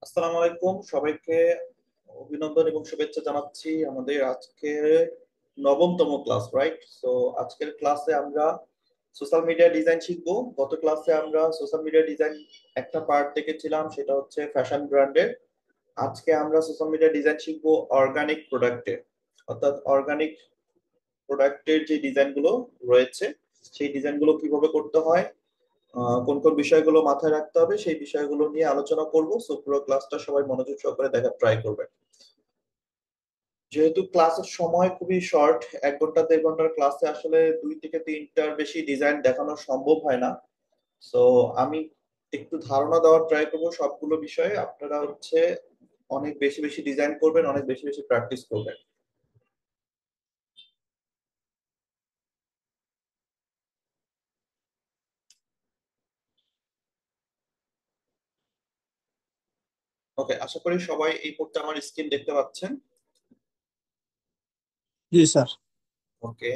আসসালামু আলাইকুম সবাইকে। অভিনন্দন এবং শুভেচ্ছা জানাচ্ছি আমাদের আজকের নবমতম ক্লাস, রাইট? সো আজকের ক্লাসে আমরা সোশ্যাল মিডিয়া ডিজাইন শিখবো। গত ক্লাসে আমরা সোশ্যাল মিডিয়া ডিজাইন একটা পার্ট দেখেছিলাম, সেটা হচ্ছে ফ্যাশন ব্র্যান্ডের। আজকে আমরা সোশ্যাল মিডিয়া ডিজাইন শিখবো অর্গানিক প্রোডাক্টের, অর্থাৎ অর্গানিক প্রোডাক্টের যে ডিজাইনগুলো রয়েছে সেই ডিজাইনগুলো কিভাবে করতে হয়, কোন কোন বিষয়গুলো মাথায় রাখতে হবে, সেই বিষয়গুলো নিয়ে আলোচনা করব। সো পুরো ক্লাসটা সবাই মনোযোগ সহকারে দেখার ট্রাই করবেন। যেহেতু ক্লাসের সময় খুবই শর্ট, 1 ঘন্টা 1.5 ঘন্টার ক্লাসে আসলে 2 থেকে 3টার বেশি ডিজাইন দেখানো সম্ভব হয় না। সো আমি একটু ধারণা দেওয়ার ট্রাই করবো সবগুলো বিষয়ে। আপনারা হচ্ছে অনেক বেশি বেশি ডিজাইন করবেন, অনেক বেশি বেশি প্র্যাকটিস করবেন। ওকে, আশা করি সবাই এই মুহূর্তে আমার স্ক্রিন দেখতে পাচ্ছেন। জি স্যার। ওকে,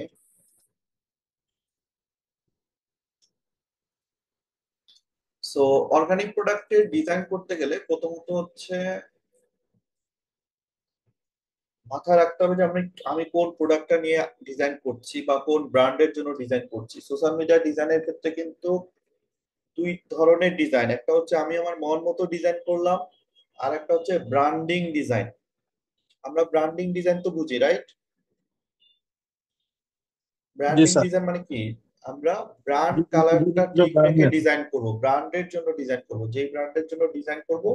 সো অর্গানিক প্রোডাক্টের ডিজাইন করতে গেলে প্রথমত হচ্ছে মাথায় রাখতে হবে যে আমি আমি কোন প্রোডাক্টটা নিয়ে ডিজাইন করছি বা কোন ব্র্যান্ডের জন্য ডিজাইন করছি। সোশ্যাল মিডিয়া ডিজাইনের ক্ষেত্রে কিন্তু 2 ধরনের ডিজাইন, একটা হচ্ছে আমি আমার মন মতো ডিজাইন করলাম, আর একটা হচ্ছে ব্র্যান্ডিং ডিজাইন। আমরা ব্র্যান্ডিং ডিজাইন তো বুঝি, রাইট? জি ব্র্যান্ডিং স্যার। ডিজাইন মানে কি? আমরা ব্র্যান্ড কালারটা ঠিক রেখে ডিজাইন করব, ব্র্যান্ডের জন্য ডিজাইন করব, যেই ব্র্যান্ডের জন্য ডিজাইন করব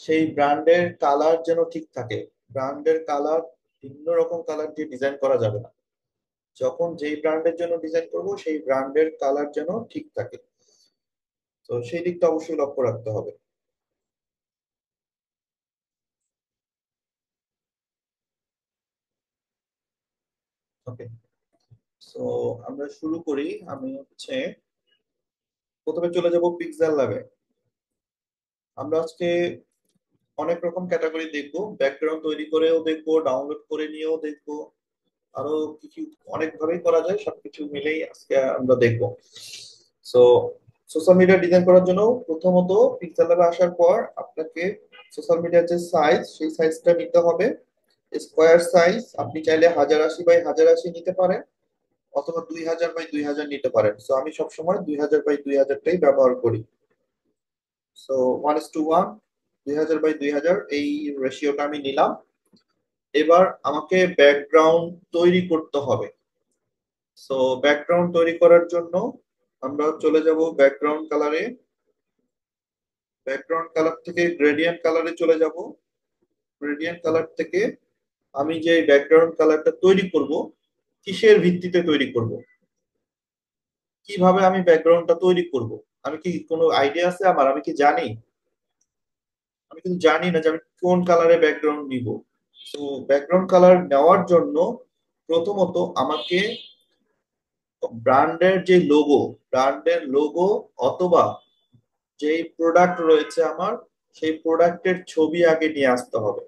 সেই ব্র্যান্ডের কালার যেন ঠিক থাকে। ব্র্যান্ডের কালার ভিন্ন রকম কালার দিয়ে ডিজাইন করা যাবে না। যখন যেই ব্র্যান্ডের জন্য ডিজাইন করব সেই ব্র্যান্ডের কালার যেন ঠিক থাকে। তো সেই দিকটা অবশ্যই লক্ষ্য রাখতে হবে। ওকে, সো আমরা শুরু করি। আমি হচ্ছে প্রথমে চলে যাব পিক্সেল ল্যাবে। আমরা আজকে অনেক রকম ক্যাটাগরি দেখবো, ব্যাকগ্রাউন্ড তৈরি করেও দেখবো, ডাউনলোড করে নিয়েও দেখবো, আরো কিছু অনেক ভাবেই করা যায়। সবকিছু মিলেই আজকে আমরা দেখবো। সো সোশ্যাল মিডিয়া ডিজাইন করার জন্য প্রথমত পিক্সেল ল্যাবে আসার পর আপনাকে সোশ্যাল মিডিয়ার যে সাইজ সেই সাইজটা নিতে হবে। স্কোয়ার সাইজ আপনি চাইলে 1080 বাই 1080 নিতে পারেন, অথবা 2000 বাই 2000 নিতে পারেন। সো আমি সবসময় 2000 বাই 2000টাই ব্যবহার করি। সো 1:1, 2000 বাই 2000 এই রেশিওটা আমি নিলাম। এবার আমাকে ব্যাকগ্রাউন্ড তৈরি করতে হবে। সো ব্যাকগ্রাউন্ড তৈরি করার জন্য আমরা চলে যাব ব্যাকগ্রাউন্ড কালারে। ব্যাকগ্রাউন্ড কালার থেকে গ্রেডিয়েন্ট কালারে চলে যাব। গ্রেডিয়েন্ট কালার থেকে আমি যে ব্যাকগ্রাউন্ড কালারটা তৈরি করব, কিসের ভিত্তিতে তৈরি করব, কিভাবে আমি ব্যাকগ্রাউন্ডটা তৈরি করব, আমি কি কোনো আইডিয়া আছে আমার? আমি কি জানি? আমি কিন্তু জানি না যে আমি কোন কালারে ব্যাকগ্রাউন্ড নিব। তো ব্যাকগ্রাউন্ড কালার নেওয়ার জন্য প্রথমত আমাকে ব্র্যান্ডের যে লোগো, ব্র্যান্ডের লোগো অথবা যেই প্রোডাক্ট রয়েছে আমার, সেই প্রোডাক্টের ছবি আগে নিয়ে আসতে হবে।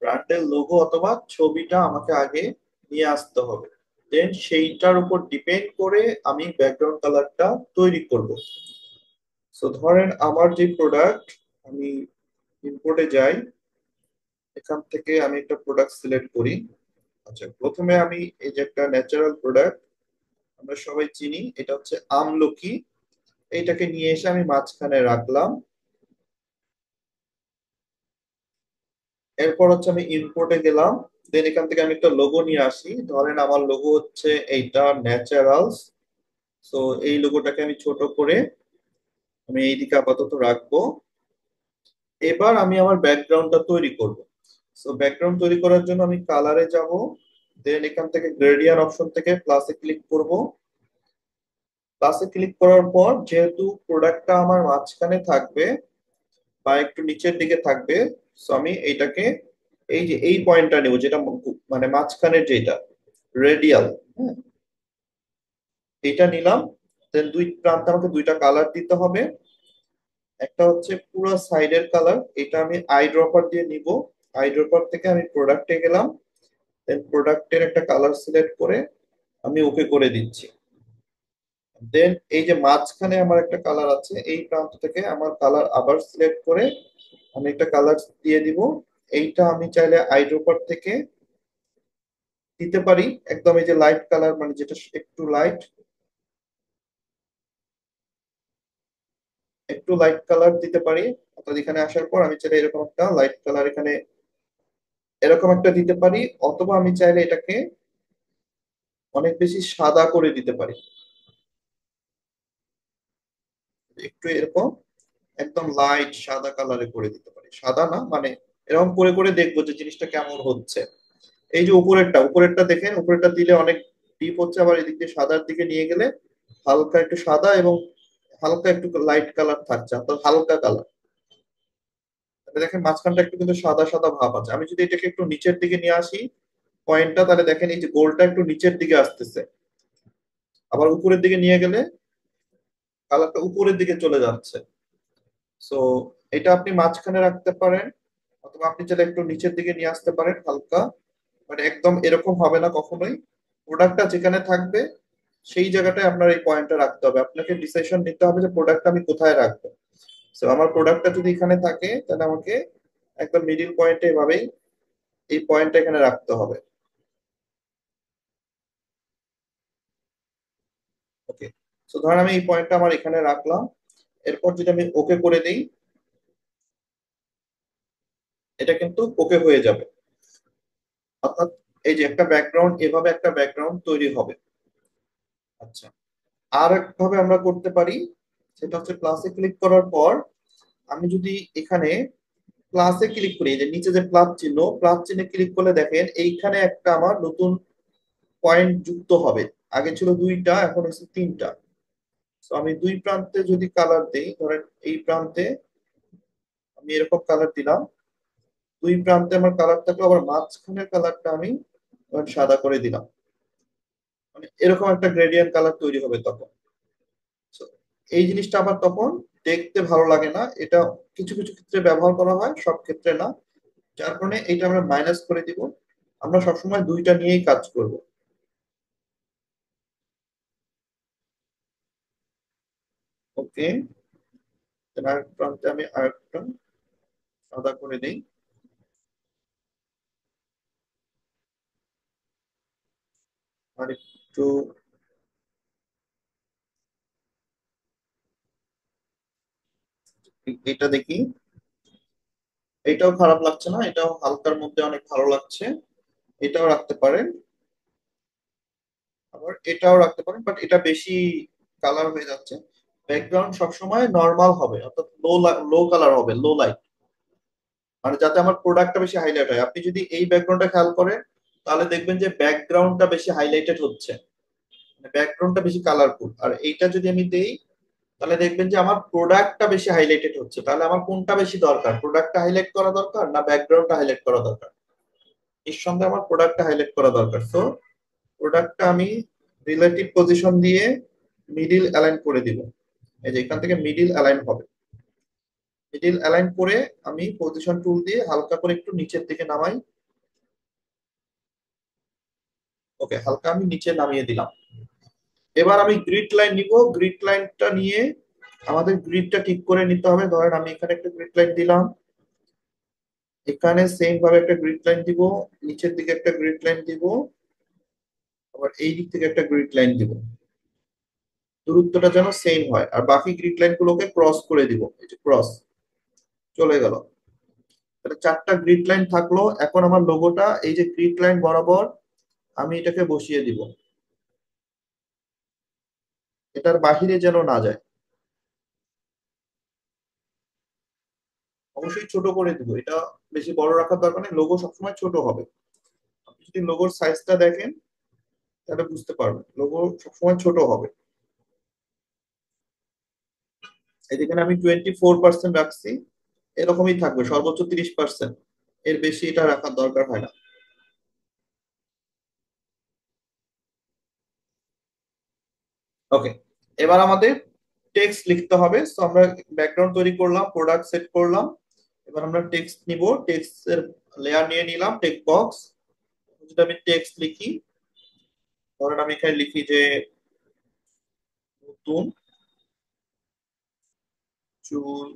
ব্র্যান্ডের লোগো অথবা ছবিটা আমাকে আগে নিয়ে আসতে হবে। দেন সেইটার উপর ডিপেন্ড করে আমি ব্যাকগ্রাউন্ড কালারটা তৈরি করব। সো ধরেন আমার যে প্রোডাক্ট, আমি ইম্পোর্টে যাই, এখান থেকে আমি একটা প্রোডাক্ট সিলেক্ট করি। আচ্ছা, প্রথমে আমি এই যে একটা ন্যাচারাল প্রোডাক্ট আমরা সবাই চিনি, এটা হচ্ছে আমলকি, এইটাকে নিয়ে এসে আমি মাঝখানে রাখলাম। এরপর হচ্ছে আমি ইম্পোর্টে গেলাম। দেন এখান থেকে আমি একটা লোগো নিয়ে আসি। ধরেন আমার লোগো হচ্ছে এইটা, ন্যাচারালস। তো এই লোগোটাকে আমি ছোট করে আমি এইদিকে আপাতত রাখবো। এবার আমি আমার ব্যাকগ্রাউন্ডটা তৈরি করব। সো ব্যাকগ্রাউন্ড তৈরি করার জন্য আমি কালারে যাব। দেন এখান থেকে গ্রেডিয়েন্ট অপশন থেকে প্লাসে ক্লিক করব। প্লাসে ক্লিক করার পর যেহেতু প্রোডাক্টটা আমার মাঝখানে থাকবে বা একটু নিচের দিকে থাকবে, সো আমি এইটাকে এই যে এই পয়েন্টটা নেব, যেটা মানে মাঝখানের যেটা রেডিয়াল, হ্যাঁ, এটা নিলাম। দেন দুই প্রান্তে আমাকে 2টা কালার দিতে হবে। একটা হচ্ছে পুরো সাইডের কালার, এটা আমি আই ড্রপার দিয়ে নিব। আই ড্রপার থেকে আমি প্রোডাক্টে গেলাম। দেন প্রোডাক্টের একটা কালার সিলেক্ট করে আমি ওকে করে দিচ্ছি। দেন এই যে মাঝখানে আমার একটা কালার আছে, এই প্রান্ত থেকে আমার কালার আবার সিলেক্ট করে আমি একটা কালার দিয়ে দিব। এইটা আমি চাইলে আইড্রপার থেকে দিতে পারি একদম এই যে লাইট কালার, মানে যেটা একটু লাইট, একটু লাইট কালার দিতে পারি। অর্থাৎ এখানে আসার পর আমি চাইলে এরকম একটা লাইট কালার এখানে এরকম একটা দিতে পারি, অথবা আমি চাইলে এটাকে অনেক বেশি সাদা করে দিতে পারি, একটু এরকম একদম লাইট সাদা কালারে করে দিতে পারি, সাদা না মানে এরকম করে করে দেখবো যে জিনিসটা কেমন হচ্ছে। এই যে উপরেরটা দেখেন, উপরেরটা দিলে অনেক ডিপ হচ্ছে, আবার এদিক দিয়ে সাদার দিকে নিয়ে গেলে হালকা একটু সাদা এবং হালকা একটু লাইট কালার থাকছে, অর্থাৎ হালকা কালার। দেখেন মাঝখানটা একটু কিন্তু সাদা সাদা ভাব আছে। আমি যদি এটাকে একটু নিচের দিকে নিয়ে আসি পয়েন্টটা, তাহলে দেখেন এই যে গোলটা একটু নিচের দিকে আসতেছে, আবার উপরের দিকে নিয়ে গেলে কালারটা উপরের দিকে চলে যাচ্ছে। সো এটা আপনি মাঝখানে রাখতে পারেন, অথবা আপনি চাইলে একটু নিচের দিকে নিয়ে আসতে পারেন হালকা, মানে একদম এরকম হবে না কখনোই। প্রোডাক্টটা যেখানে থাকবে সেই জায়গাটায় আপনার এই পয়েন্টটা রাখতে হবে, আপনাকে ডিসিশন নিতে হবে যে প্রোডাক্টটা আমি কোথায় রাখবো। তো আমার প্রোডাক্টটা যদি এখানে থাকে তাহলে আমাকে একদম মিডিল পয়েন্টে এভাবেই এই পয়েন্টটা এখানে রাখতে হবে। ওকে, তো ধরেন আমি এই পয়েন্টটা আমার এখানে রাখলাম। এরপর যদি আমি ওকে করে দিই, এটা কিন্তু ওকে হয়ে যাবে। অর্থাৎ এই যে একটা ব্যাকগ্রাউন্ড, এভাবে একটা ব্যাকগ্রাউন্ড তৈরি হবে। আচ্ছা, আর একভাবে আমরা করতে পারি, সেটা হচ্ছে প্লাসে ক্লিক করার পর আমি যদি এখানে প্লাসে ক্লিক করি, এই যে নিচে যে প্লাস চিহ্ন, প্লাস চিহ্নে ক্লিক করলে দেখেন এইখানে একটা আমার নতুন পয়েন্ট যুক্ত হবে। আগে ছিল দুইটা, এখন হচ্ছে তিনটা। তো আমি দুই প্রান্তে যদি কালার দেই, ধরেন এই প্রান্তে আমি এরকম কালার দিলাম, দুই প্রান্তে আমার কালার থাকলো, আবার মাঝখানের কালারটা আমি ধরেন সাদা করে দিলাম, মানে এরকম একটা গ্রেডিয়েন্ট কালার তৈরি হবে তখন। So, এই জিনিসটা আবার তখন দেখতে ভালো লাগে না, এটা কিছু কিছু ক্ষেত্রে ব্যবহার করা হয়, সব ক্ষেত্রে না। যার কারণে এটা আমরা মাইনাস করে দিব। আমরা সবসময় দুইটা নিয়েই কাজ করব। ওকে, আরেক প্রান্তে আমি আরেকটা সাদা করে দিই। আর একটু এটা দেখি, এটাও খারাপ লাগছে না, এটাও হালকার মধ্যে অনেক ভালো লাগছে। এটাও রাখতে পারেন, আবার এটাও রাখতে পারেন, বাট এটা বেশি কালার হয়ে যাচ্ছে। ব্যাকগ্রাউন্ড সবসময় নর্মাল হবে, অর্থাৎ লো কালার হবে, লো লাইট, মানে যাতে আমার প্রোডাক্টটা বেশি হাইলাইট হয়। আপনি যদি এই ব্যাকগ্রাউন্ডটা খেয়াল করেন তাহলে দেখবেন যে ব্যাকগ্রাউন্ডটা বেশি হাইলাইটেড হচ্ছে, মানে ব্যাকগ্রাউন্ডটা বেশি কালারফুল। আর এইটা যদি আমি দেই তাহলে দেখবেন যে আমার প্রোডাক্টটা বেশি হাইলাইটেড হচ্ছে। তাহলে আমার কোনটা বেশি দরকার, প্রোডাক্টটা হাইলাইট করা দরকার না ব্যাকগ্রাউন্ডটা হাইলাইট করা দরকার? নিঃসন্দেহে আমার প্রোডাক্টটা হাইলাইট করা দরকার। সো প্রোডাক্টটা আমি রিলেটিভ পজিশন দিয়ে মিডিল অ্যালাইন করে দিব। এই যে এখান থেকে মিডিল অ্যালাইন হবে, মিডিল অ্যালাইন করে আমি পজিশন টুল দিয়ে হালকা করে একটু নিচের দিকে নামাই। ওকে, হালকা আমি নিচে নামিয়ে দিলাম। এবার আমি গ্রিড লাইন নিব, গ্রিড লাইনটা নিয়ে আমাদের গ্রিডটা ঠিক করে নিতে হবে। ধরেন আমি এখানে একটা গ্রিড লাইন দিলাম, এখানে সেম ভাবে একটা গ্রিড লাইন দিব, নিচের দিকে একটা গ্রিড লাইন দিব, আবার এই দিক থেকে একটা গ্রিড লাইন দিব। দূরত্বটা যেন সেম হয়, আর বাকি গ্রিড লাইন গুলোকে ক্রস করে দিব। এই যে ক্রস চলে গেল। তাহলে চারটা গ্রিড লাইন থাকলো। এখন আমার লোগোটা এই যে গ্রিড লাইন বরাবর আমি এটাকে বসিয়ে দিব, এটার বাহিরে যেন না যায়। অবশ্যই ছোট করে দিব, এটা বেশি বড় রাখার দরকার নেই, লোগো সবসময় ছোট হবে। আপনি যদি লোগোর সাইজটা দেখেন তাহলে বুঝতে পারবেন লোগো সবসময় ছোট হবে। এই যেখানে আমি 24% রাখছি, এরকমই থাকবে, সর্বোচ্চ 30%, এর বেশি এটা রাখার দরকার হয় না। ওকে, এবার আমাদের টেক্সট লিখতে হবে। তো আমরা ব্যাকগ্রাউন্ড তৈরি করলাম, প্রোডাক্ট সেট করলাম, এবার আমরা টেক্সট নিব। টেক্সট এর লেয়ার নিয়ে নিলাম, টেক্সট বক্স। যদি আমি টেক্সট লিখি, ধরেন আমি এখানে লিখি যে নতুন চুল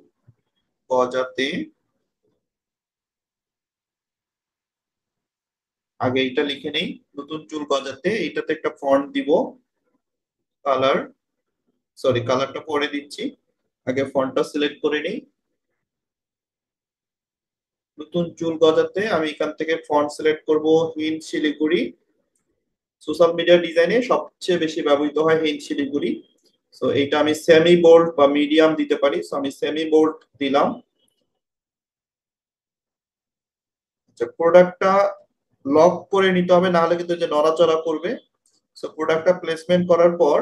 গজাতে, আগে এটা লিখে নেই, নতুন চুল গজাতে এইটাতে একটা ফন্ট দিব, কালার, সরি কালারটা পরে দিচ্ছি, আগে ফন্টটা সিলেক্ট করে নিই। নতুন চুল গজাতে আমি এখান থেকে ফন্ট সিলেক্ট করব হিন্দ শিলিগুড়ি। সোশ্যাল মিডিয়া ডিজাইনে সবচেয়ে বেশি ব্যবহৃত হয় হিন্দ শিলিগুড়ি। সো এইটা আমি সেমি বোল্ড বা মিডিয়াম দিতে পারি, সো আমি সেমি বোল্ড দিলাম। আচ্ছা, প্রোডাক্টটা লক করে নিতে হবে, না হলে কিন্তু যে নড়াচড়া করবে। সো প্রোডাক্টটা প্লেসমেন্ট করার পর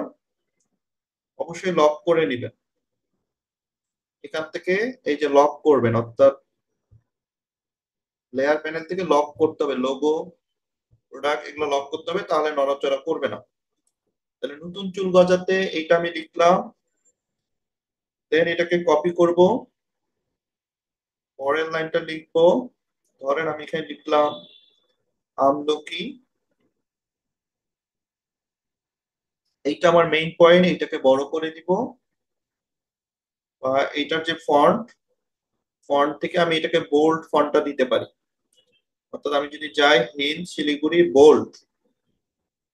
অবশ্যই লক করে নেবেন। এখান থেকে এই যে লক করবেন, অর্থাৎ লেয়ার প্যানেল থেকে লক করতে হবে, লোগো, প্রোডাক্ট এগুলো লক করতে হবে, তাহলে নড়াচড়া করবে না। তাহলে নতুন চুল গজাতে এইটা আমি লিখলাম, দেন এটাকে কপি করব, পরের লাইনটা লিখবো, ধরেন আমি এখানে লিখলাম আমলকি। এইটা আমার মেইন পয়েন্ট, এটাকে বড় করে দিব, বা এইটার যে ফন্ট, ফন্ট থেকে আমি এটাকে বোল্ড ফন্টটা দিতে পারি। অর্থাৎ আমি যদি যাই হিন্দ শিলিগুড়ি বোল্ড,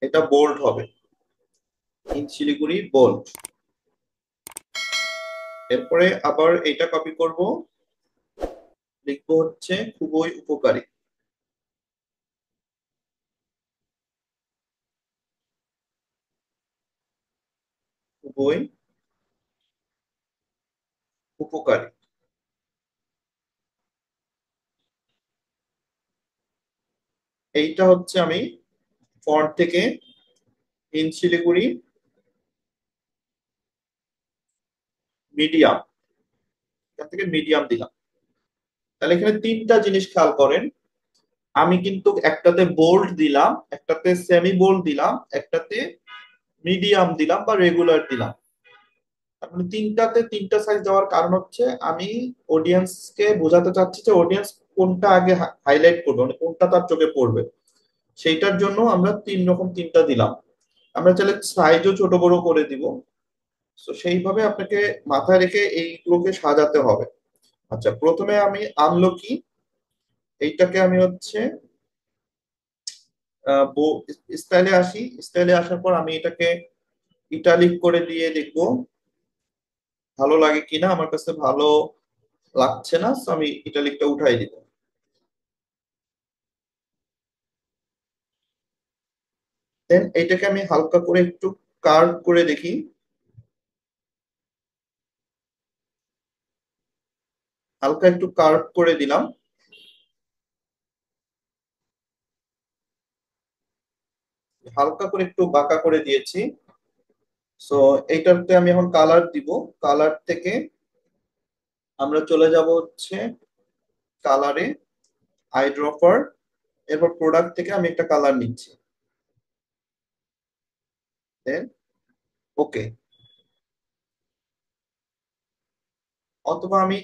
এটা বোল্ড হবে, হিন্দ শিলিগুড়ি বোল্ড। এরপরে আবার এটা কপি করব, লিখবো হচ্ছে খুবই উপকারী, খুবই উপকারী। এইটা হচ্ছে আমি ফন্ট থেকে হিন্দ শিলিগুড়ি মিডিয়াম, এখান থেকে মিডিয়াম দিলাম। তাহলে এখানে তিনটা জিনিস খেয়াল করেন, আমি কিন্তু একটাতে বোল্ড দিলাম, একটাতে সেমি বোল্ড দিলাম, একটাতে মিডিয়াম দিলাম বা রেগুলার দিলাম। তার মানে তিনটাতে তিনটা সাইজ দেওয়ার কারণ হচ্ছে আমি অডিয়েন্সকে বোঝাতে চাচ্ছি যে অডিয়েন্স কোনটা আগে হাইলাইট করবে, মানে কোনটা তার চোখে পড়বে, সেইটার জন্য আমরা তিন রকম তিনটা দিলাম। আমরা চাইলে সাইজও ছোট বড় করে দিব। তো সেইভাবে আপনাকে মাথায় রেখে এইগুলোকে সাজাতে হবে। আচ্ছা, প্রথমে আমি আমলকি, এইটাকে আমি হচ্ছে স্টাইলে আসি, স্টাইলে আসার পর আমি এটাকে ইটালিক করে দিয়ে দেখবো ভালো লাগে কিনা। আমার কাছে ভালো লাগছে না, তো আমি ইটালিকটা উঠাই দিব। দেন এইটাকে আমি হালকা করে একটু কার্ভ করে দেখি, হালকা একটু কার্ভ করে দিলাম, হালকা করে একটু বাঁকা করে দিয়েছি। সো এইটাতে আমি এখন কালার দিব, কালার থেকে আমরা চলে যাব হচ্ছে কালারে, আইড্রপার, এরপর প্রোডাক্ট থেকে আমি একটা কালার নিচ্ছি, দেন ওকে। অথবা আমি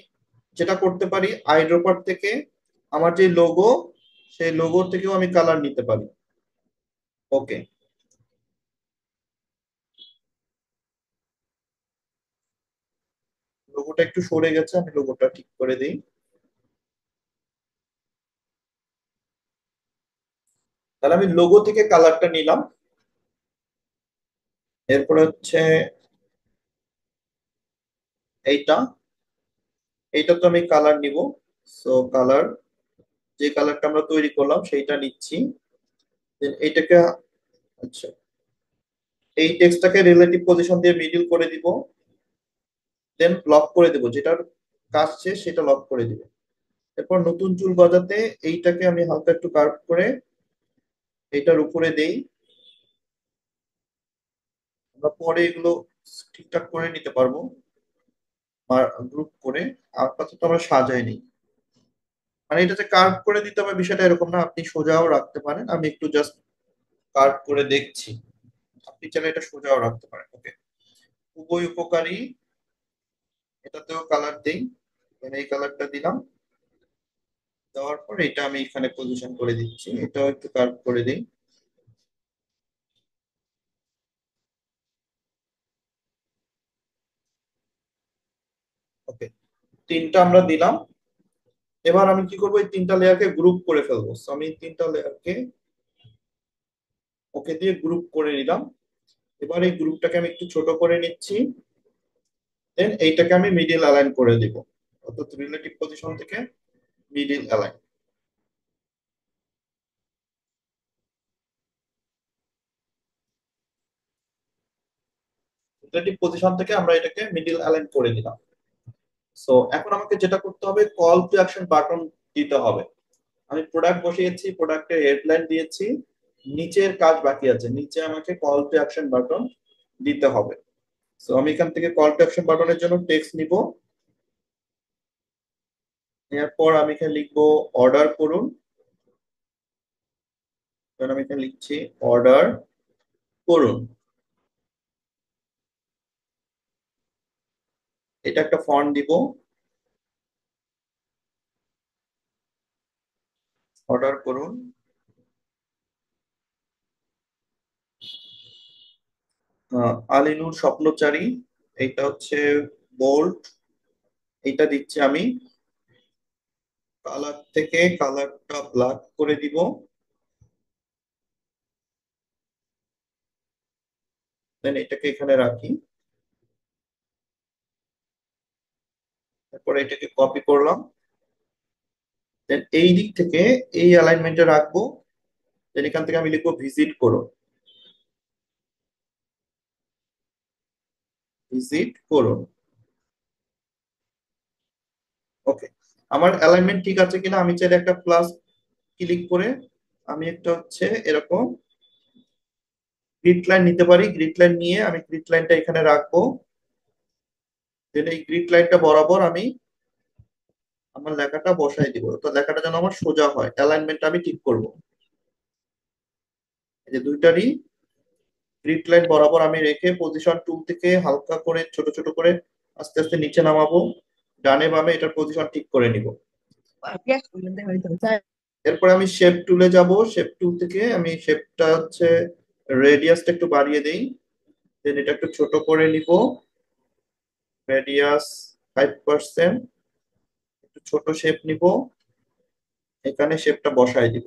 যেটা করতে পারি, আইড্রপার থেকে আমার যে লোগো, সেই লোগো থেকেও আমি কালার নিতে পারি। ওকে, লোগোটা একটু সরে গেছে, আমি লোগোটা ঠিক করে দিই। তাহলে আমি লোগো থেকে কালারটা নিলাম। এরপরে হচ্ছে এইটা, এইটা তো আমি কালার নিব। সো কালার, যে কালারটা আমরা তৈরি করলাম সেইটা নিচ্ছি। Then এইটাকে, আচ্ছা, এই টেক্সটটাকে রিলেটিভ পজিশন দিয়ে মিডিল করে দিব, দেন লক করে দেব, যেটার কাজ শেষ সেটা লক করে দিব। এরপর নতুন চুল গজাতে এইটাকে আমি হালকা একটু কার্ভ করে এইটার উপরে দেই। আমরা পরে এগুলো ঠিকঠাক করে নিতে পারবো গ্রুপ করে, আপাতত আমরা সাজাইনি। মানে এটা যে কার্ভ করে দিতে হবে বিষয়টা এরকম না, আপনি সোজাও রাখতে পারেন, আমি একটু জাস্ট কার্ভ করে দেখছি, আপনি চাইলে এটা সোজাও রাখতে পারেন। ওকে, খুবই উপকারী, এটাতেও কালার দেই, মানে এই কালারটা দিলাম, দেওয়ার পর এটা আমি এখানে পজিশন করে দিচ্ছি, এটাও একটু কার্ভ করে দিই। ওকে, তিনটা আমরা দিলাম। এবার আমি কি করবো, এই তিনটা লেয়ারকে গ্রুপ করে ফেলবো। So, আমি তিনটা লেয়ারকে ওকে দিয়ে গ্রুপ করে নিলাম। এবার এই গ্রুপটাকে আমি একটু ছোট করে নিচ্ছি, দেন এইটাকে আমি মিডিল অ্যালাইন করে দিব, অর্থাৎ রিলেটিভ পজিশন থেকে মিডিল অ্যালাইন। রিলেটিভ পজিশন থেকে আমরা এটাকে মিডিল অ্যালাইন করে দিলাম। সো এখন আমাকে যেটা করতে হবে, কল টু অ্যাকশন বাটন দিতে হবে। আমি প্রোডাক্ট বসিয়েছি, প্রোডাক্টের হেডলাইন দিয়েছি, নিচের কাজ বাকি আছে, নিচে আমাকে কল টু অ্যাকশন বাটন দিতে হবে। সো আমি এখান থেকে কল টু অ্যাকশন বাটনের জন্য টেক্সট নিব। এরপর আমি এখানে লিখবো অর্ডার করুন। কারণ আমি এখানে লিখছি অর্ডার করুন। এটা একটা ফন্ট দিব, অর্ডার করুন। আলিনুর স্বপ্নচারী, এটা হচ্ছে বোল্ড, এটা দিচ্ছি আমি। কালার থেকে কালারটা ব্ল্যাক করে দিব। দেন এটাকে এখানে রাখি। তারপরে এটাকে কপি করলাম। দেন এই দিক থেকে এই অ্যালাইনমেন্টে রাখবো। দেন এখান থেকে আমি লিখবো ভিজিট করুন, ভিজিট করুন। ওকে, আমার অ্যালাইনমেন্ট ঠিক আছে কিনা আমি চাইলে একটা প্লাস ক্লিক করে আমি একটা হচ্ছে এরকম গ্রিড লাইন নিতে পারি। গ্রিড লাইন নিয়ে আমি গ্রিড লাইনটা এখানে রাখবো। দেন এই গ্রিড লাইনটা বরাবর আমি আমার লেখাটা বসাই দিব, তো লেখাটা যেন আমার সোজা হয়। অ্যালাইনমেন্টটা আমি ঠিক করব। এই যে দুইটারই গ্রিড লাইন বরাবর আমি রেখে পজিশন টুল থেকে হালকা করে ছোট ছোট করে আস্তে আস্তে নিচে নামাবো। ডানে বামে এটার পজিশন ঠিক করে নিব। এরপর আমি শেপ টুলে যাব। শেপ টুল থেকে আমি শেপটা হচ্ছে রেডিয়াসটা একটু বাড়িয়ে দেই। দেন এটা একটু ছোট করে নিব, রেডিয়াস 5%। একটু ছোট শেপ নিব, এখানে শেপটা বসায় দিব।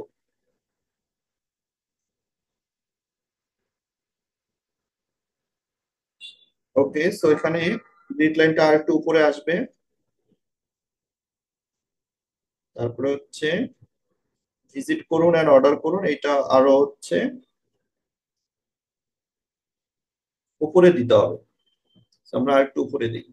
ওকে, সো এখানে গ্রিড লাইনটা আর একটু উপরে আসবে। তারপরে হচ্ছে ভিজিট করুন এন্ড অর্ডার করুন, এটা আরো হচ্ছে উপরে দিতে হবে। So, আমরা আর একটু উপরে দিই।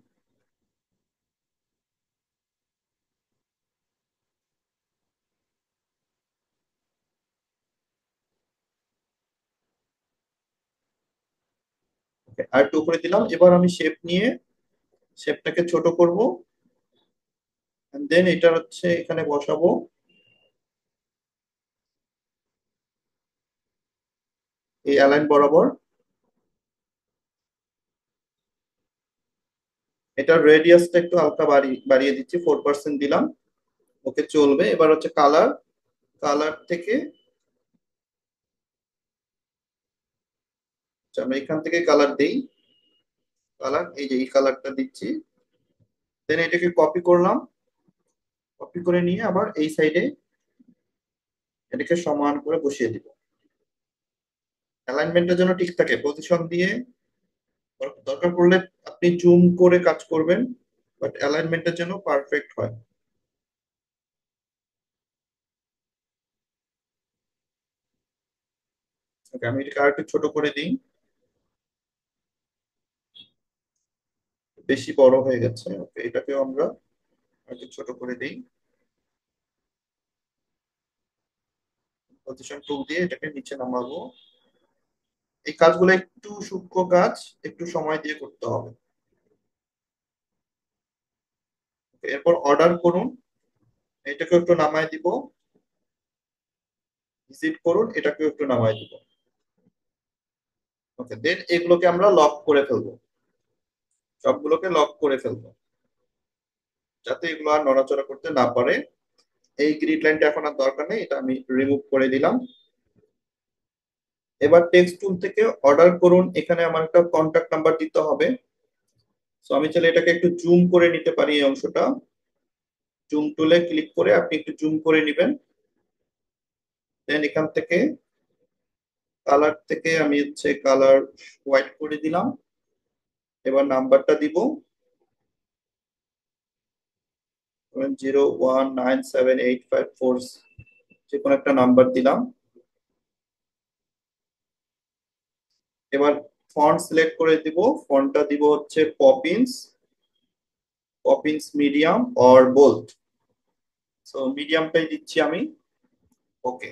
Okay, আর একটু উপরে দিলাম। এবার আমি শেপ নিয়ে শেপটাকে ছোট করব, দেন এটা হচ্ছে এখানে বসাবো এই অ্যালাইন বরাবর। এটার রেডিয়াসটা একটু হালকা বাড়িয়ে দিচ্ছি, 4% দিলাম। ওকে, চলবে। এবার হচ্ছে কালার, কালার থেকে আচ্ছা, আমরা এখান থেকে কালার দেই। কালার, এই যে এই কালারটা দিচ্ছি। দেন এটাকে কপি করলাম, কপি করে নিয়ে আবার এই সাইডে এটাকে সমান করে বসিয়ে দিব। অ্যালাইনমেন্টের জন্য ঠিক থাকে, পজিশন দিয়ে দরকার পড়লে আপনি জুম করে কাজ করবেন, বাট অ্যালাইনমেন্টের জন্য পারফেক্ট হয়। ওকে, আমি এটাকে আর একটু ছোট করে দিই, বেশি বড় হয়ে গেছে। ওকে, এটাকেও আমরা আর একটু ছোট করে দিই। পজিশন টুল দিয়ে এটাকে নিচে নামাবো। এই কাজগুলো একটু সূক্ষ্ম কাজ, একটু সময় দিয়ে করতে হবে। এরপর অর্ডার করুন, এটাকে একটু নামায় দিব। ভিজিট করুন, এটাকেও একটু নামায় দিব। ওকে, দেন এগুলোকে আমরা লক করে ফেলবো, সবগুলোকে লক করে ফেলবো, যাতে এগুলো আর নড়াচড়া করতে না পারে। এই গ্রিড লাইনটা এখন আর দরকার নেই, এটা আমি রিমুভ করে দিলাম। এবার টেক্সট টুল থেকে অর্ডার করুন, এখানে আমার একটা কন্ট্যাক্ট নাম্বার দিতে হবে। তো আমি চাইলে এটাকে একটু জুম করে নিতে পারি, এই অংশটা জুম টুলে ক্লিক করে আপনি একটু জুম করে নেবেন। দেন এখান থেকে কালার থেকে আমি হচ্ছে কালার হোয়াইট করে দিলাম। এবার নাম্বারটা দিব 0197854, যে কোনো একটা নাম্বার দিলাম। এবার ফন্ট সিলেক্ট করে দিব, ফন্টটা দিব হচ্ছে Poppins, Poppins medium or bold. So মিডিয়ামটাই দিচ্ছি আমি। ওকে,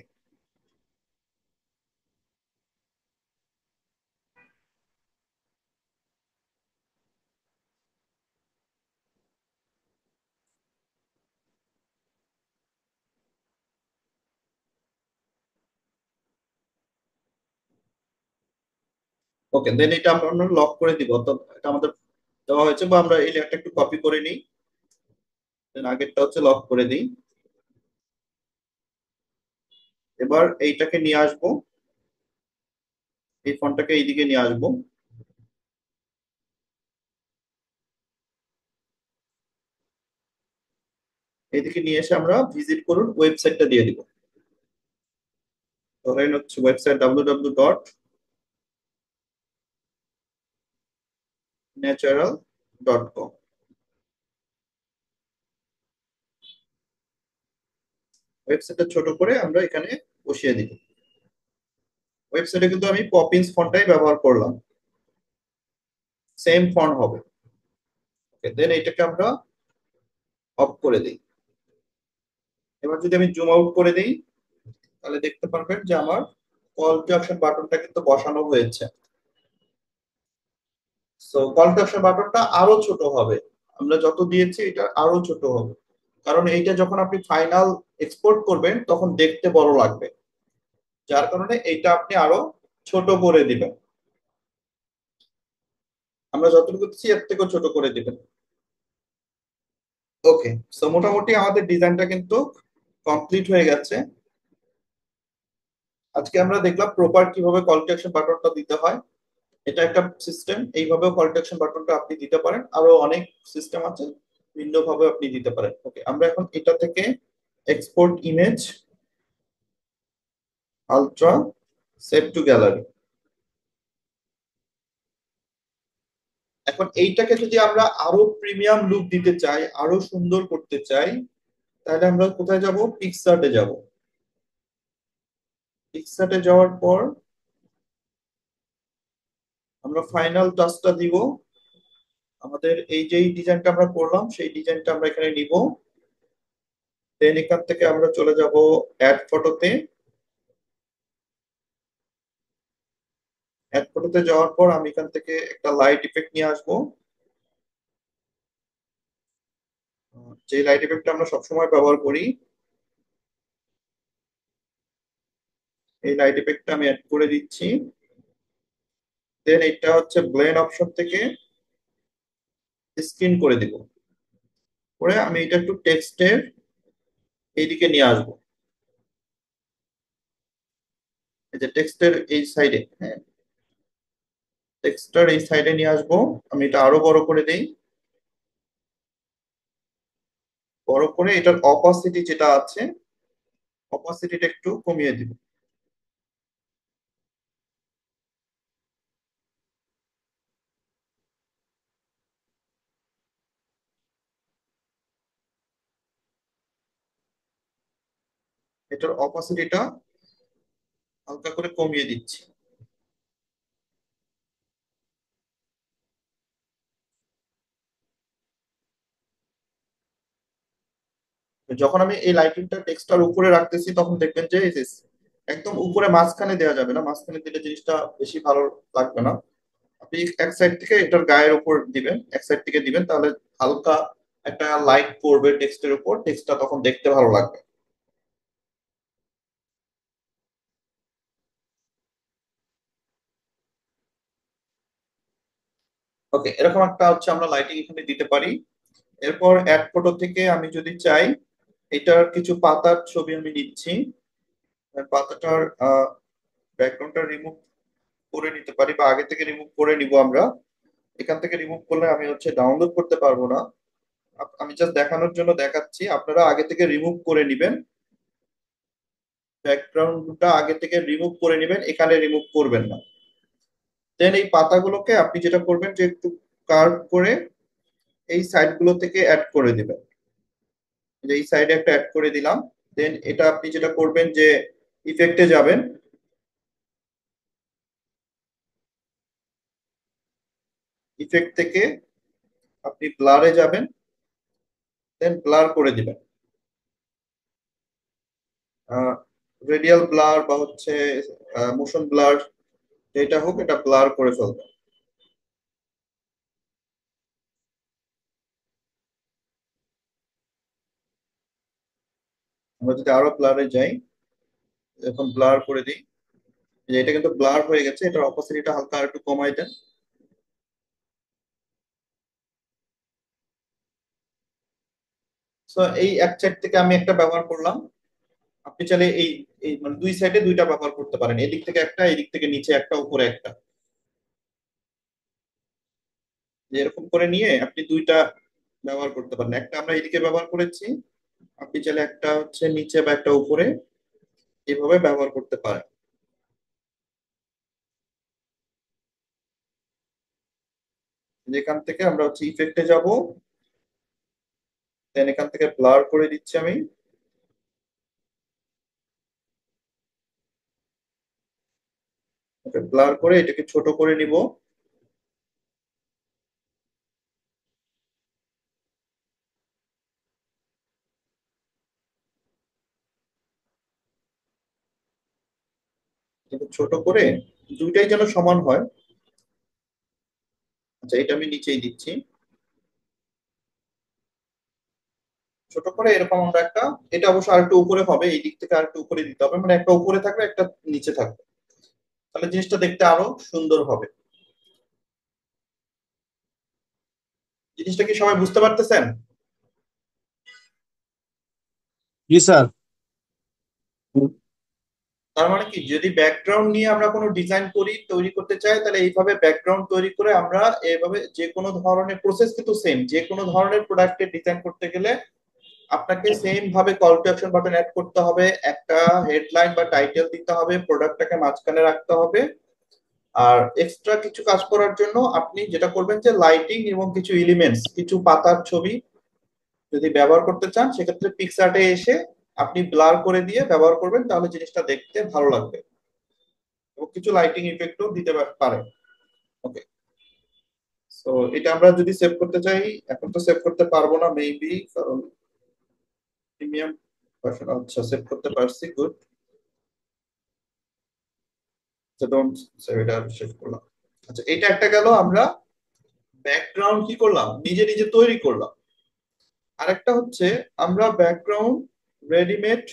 ওকে, দেন এটা আমরা লক করে দিব। তো এটা আমাদের দেওয়া হয়েছে, বা আমরা এই লেয়ারটা একটু কপি করে নিই, দেন আগেরটা হচ্ছে লক করে দিই। এবার এইটাকে নিয়ে আসবো, এই ফন্টটাকে এইদিকে নিয়ে আসবো। এইদিকে নিয়ে এসে আমরা ভিজিট করুন ওয়েবসাইটটা দিয়ে দিব। ধরেন হচ্ছে ওয়েবসাইট www.natural.com। ওয়েবসাইটটা ছোট করে আমরা এখানে বসিয়ে দিব। ওয়েবসাইটে কিন্তু আমি পপিন্স ফন্টটাই ব্যবহার করলাম, সেম ফন্ট হবে। ওকে, দেন এটাকে আমরা অফ করে দিই। এবার যদি আমি জুম আউট করে দিই, তাহলে দেখতে পারবেন যে আমার কল টু অ্যাকশন বাটনটা কিন্তু বসানো হয়েছে। সো কল টু অ্যাকশন বাটনটা আরো ছোট হবে, আমরা যত দিয়েছি এটা আরো ছোট হবে, কারণ এইটা যখন আপনি ফাইনাল এক্সপোর্ট করবেন তখন দেখতে বড় লাগবে, যার কারণে এইটা আপনি আরো ছোট করে দিবেন। আমরা যতটুকু দিচ্ছি এর থেকেও ছোট করে দিবেন। ওকে, সো মোটামুটি আমাদের ডিজাইনটা কিন্তু কমপ্লিট হয়ে গেছে। আজকে আমরা দেখলাম প্রপার কিভাবে কল টু অ্যাকশন বাটনটা দিতে হয়। এটা একটা সিস্টেম, এইভাবেও কল টু অ্যাকশন বাটনটা আপনি দিতে পারেন, আরো অনেক সিস্টেম আছে, ভিন্ন ভাবে আপনি দিতে পারেন। ওকে, আমরা এখন এটা থেকে export image, ultra, save two gallery. এখন এইটাকে যদি আমরা আরো প্রিমিয়াম লুক দিতে চাই, আরো সুন্দর করতে চাই, তাহলে আমরা কোথায় যাব? পিক্সআর্টে যাব। পিক্সআর্টে যাওয়ার পর আমরা ফাইনাল টাচটা দিব। আমাদের এই যে ডিজাইনটা আমরা করলাম সেই ডিজাইনটা আমরা এখানে নিব। দেন এখান থেকে আমরা চলে যাব অ্যাড ফটোতে। অ্যাড ফটোতে যাওয়ার পর আমি এখান থেকে একটা লাইট ইফেক্ট নিয়ে আসবো। যে লাইট ইফেক্টটা আমরা সবসময় ব্যবহার করি, এই লাইট ইফেক্টটা আমি অ্যাড করে দিচ্ছি। দেন এটা হচ্ছে ব্লেন্ড অপশন থেকে স্ক্রিন করে দিব। করে আমি এটা একটু টেক্সটের এইদিকে নিয়ে আসবো, এই যে টেক্সটের এই সাইডে, হ্যাঁ, টেক্সটার এই সাইডে নিয়ে আসবো। আমি এটা আরো বড় করে দেই। বড় করে এটার অপাসিটি যেটা আছে, অপাসিটিটা একটু কমিয়ে দিব। এটার অপাসিটিটা হালকা করে কমিয়ে দিচ্ছি। যখন আমি এই লাইটিংটা টেক্সটার উপরে রাখতেছি তখন দেখবেন যে একদম উপরে মাঝখানে দেওয়া যাবে না, মাঝখানে দিলে জিনিসটা বেশি ভালো লাগবে না। আপনি এক সাইড থেকে এটার গায়ের উপর দিবেন, এক সাইড থেকে দিবেন, তাহলে হালকা একটা লাইট পড়বে টেক্সটের উপর, টেক্সটটা তখন দেখতে ভালো লাগবে। ওকে, এরকম একটা হচ্ছে আমরা লাইটিং এখানে দিতে পারি। এরপর অ্যাড ফটো থেকে আমি যদি চাই, এটার কিছু পাতার ছবি আমি নিচ্ছি। পাতাটার ব্যাকগ্রাউন্ডটা রিমুভ করে নিতে পারি, বা আগে থেকে রিমুভ করে নিব আমরা। এখান থেকে রিমুভ করলে আমি হচ্ছে ডাউনলোড করতে পারবো না। আমি জাস্ট দেখানোর জন্য দেখাচ্ছি, আপনারা আগে থেকে রিমুভ করে নিবেন। ব্যাকগ্রাউন্ডটা আগে থেকে রিমুভ করে নিবেন, এখানে রিমুভ করবেন না। দেন এই পাতাগুলোকে আপনি যেটা করবেন যে একটু কার্ভ করে এই সাইড গুলো থেকে অ্যাড করে দিবেন। যে এই সাইডে একটা অ্যাড করে দিলাম। দেন এটা আপনি যেটা করবেন যে ইফেক্টে যাবেন, ইফেক্ট থেকে আপনি ব্লারে যাবেন, দেন ব্লার করে দিবেন। রেডিয়াল ব্লার বা হচ্ছে মোশন ব্লার, যেটা হোক এটা ব্লার করে ফেলবেন। আমরা যদি আরো ব্লারে যাই, এখন ব্লার করে দিই, যে এটা কিন্তু ব্লার হয়ে গেছে, এটার অপাসিটিটা হালকা আর একটু কমাই দেন। সো এই এক সাইড থেকে আমি একটা ব্যবহার করলাম। আপনি চাইলে এই এই মানে দুই সাইডে দুইটা ব্যবহার করতে পারেন, এদিক থেকে একটা, এদিক থেকে নিচে একটা, উপরে একটা। যে এরকম করে নিয়ে আপনি দুইটা ব্যবহার করতে পারেন। একটা আমরা এদিকে ব্যবহার করেছি, আপনি চাইলে একটা হচ্ছে নিচে বা একটা উপরে এভাবে ব্যবহার করতে পারেন। যেখান থেকে আমরা হচ্ছে ইফেক্টে যাব, দেন এখান থেকে ব্লার করে দিচ্ছি আমি। ব্লার করে এটাকে ছোট করে নিব। এটাকে ছোট করে দুইটাই যেন সমান হয়। আচ্ছা, এটা আমি নিচেই দিচ্ছি। ছোট করে এরকম আমরা একটা, এটা অবশ্য আরেকটু উপরে হবে, এই দিক থেকে আরেকটু উপরে দিতে হবে, মানে একটা উপরে থাকবে একটা নিচে থাকবে, তাহলে জিনিসটা দেখতে আরো সুন্দর হবে। জিনিসটা কি সবাই বুঝতে পারতেছেন? জি স্যার। তার মানে কি, যদি ব্যাকগ্রাউন্ড নিয়ে আমরা কোনো ডিজাইন করি, তৈরি করতে চাই, তাহলে এইভাবে ব্যাকগ্রাউন্ড তৈরি করে আমরা এইভাবে যে কোনো ধরনের প্রসেস কিন্তু সেম, যে কোনো ধরনের প্রোডাক্টের ডিজাইন করতে গেলে আপনাকে সেম ভাবে call to action button add করতে হবে, একটা হেডলাইন বা টাইটেল দিতে হবে, প্রোডাক্টটাকে মাঝখানে রাখতে হবে। আর এক্সট্রা কিছু কাজ করার জন্য আপনি যেটা করবেন যে লাইটিং এবং কিছু এলিমেন্টস, কিছু পাতার ছবি যদি ব্যবহার করতে চান, সেক্ষেত্রে পিক্সআর্টে এসে আপনি ব্লার করে দিয়ে ব্যবহার করবেন, তাহলে জিনিসটা দেখতে ভালো লাগবে। এবং কিছু লাইটিং ইফেক্টও দিতে পারেন। ওকে। সো এটা আমরা যদি সেভ করতে চাই, এখন তো সেভ করতে পারবো না মেবি, কারণ প্রিমিয়াম ভার্সন। আচ্ছা, সেভ করতে পারছি, গুড। ডোন্ট সেভ, এটা শেষ করলাম। আচ্ছা, এটা একটা গেল, আমরা ব্যাকগ্রাউন্ড কি করলাম, নিজে নিজে তৈরি করলাম। আরেকটা হচ্ছে আমরা ব্যাকগ্রাউন্ড রেডিমেড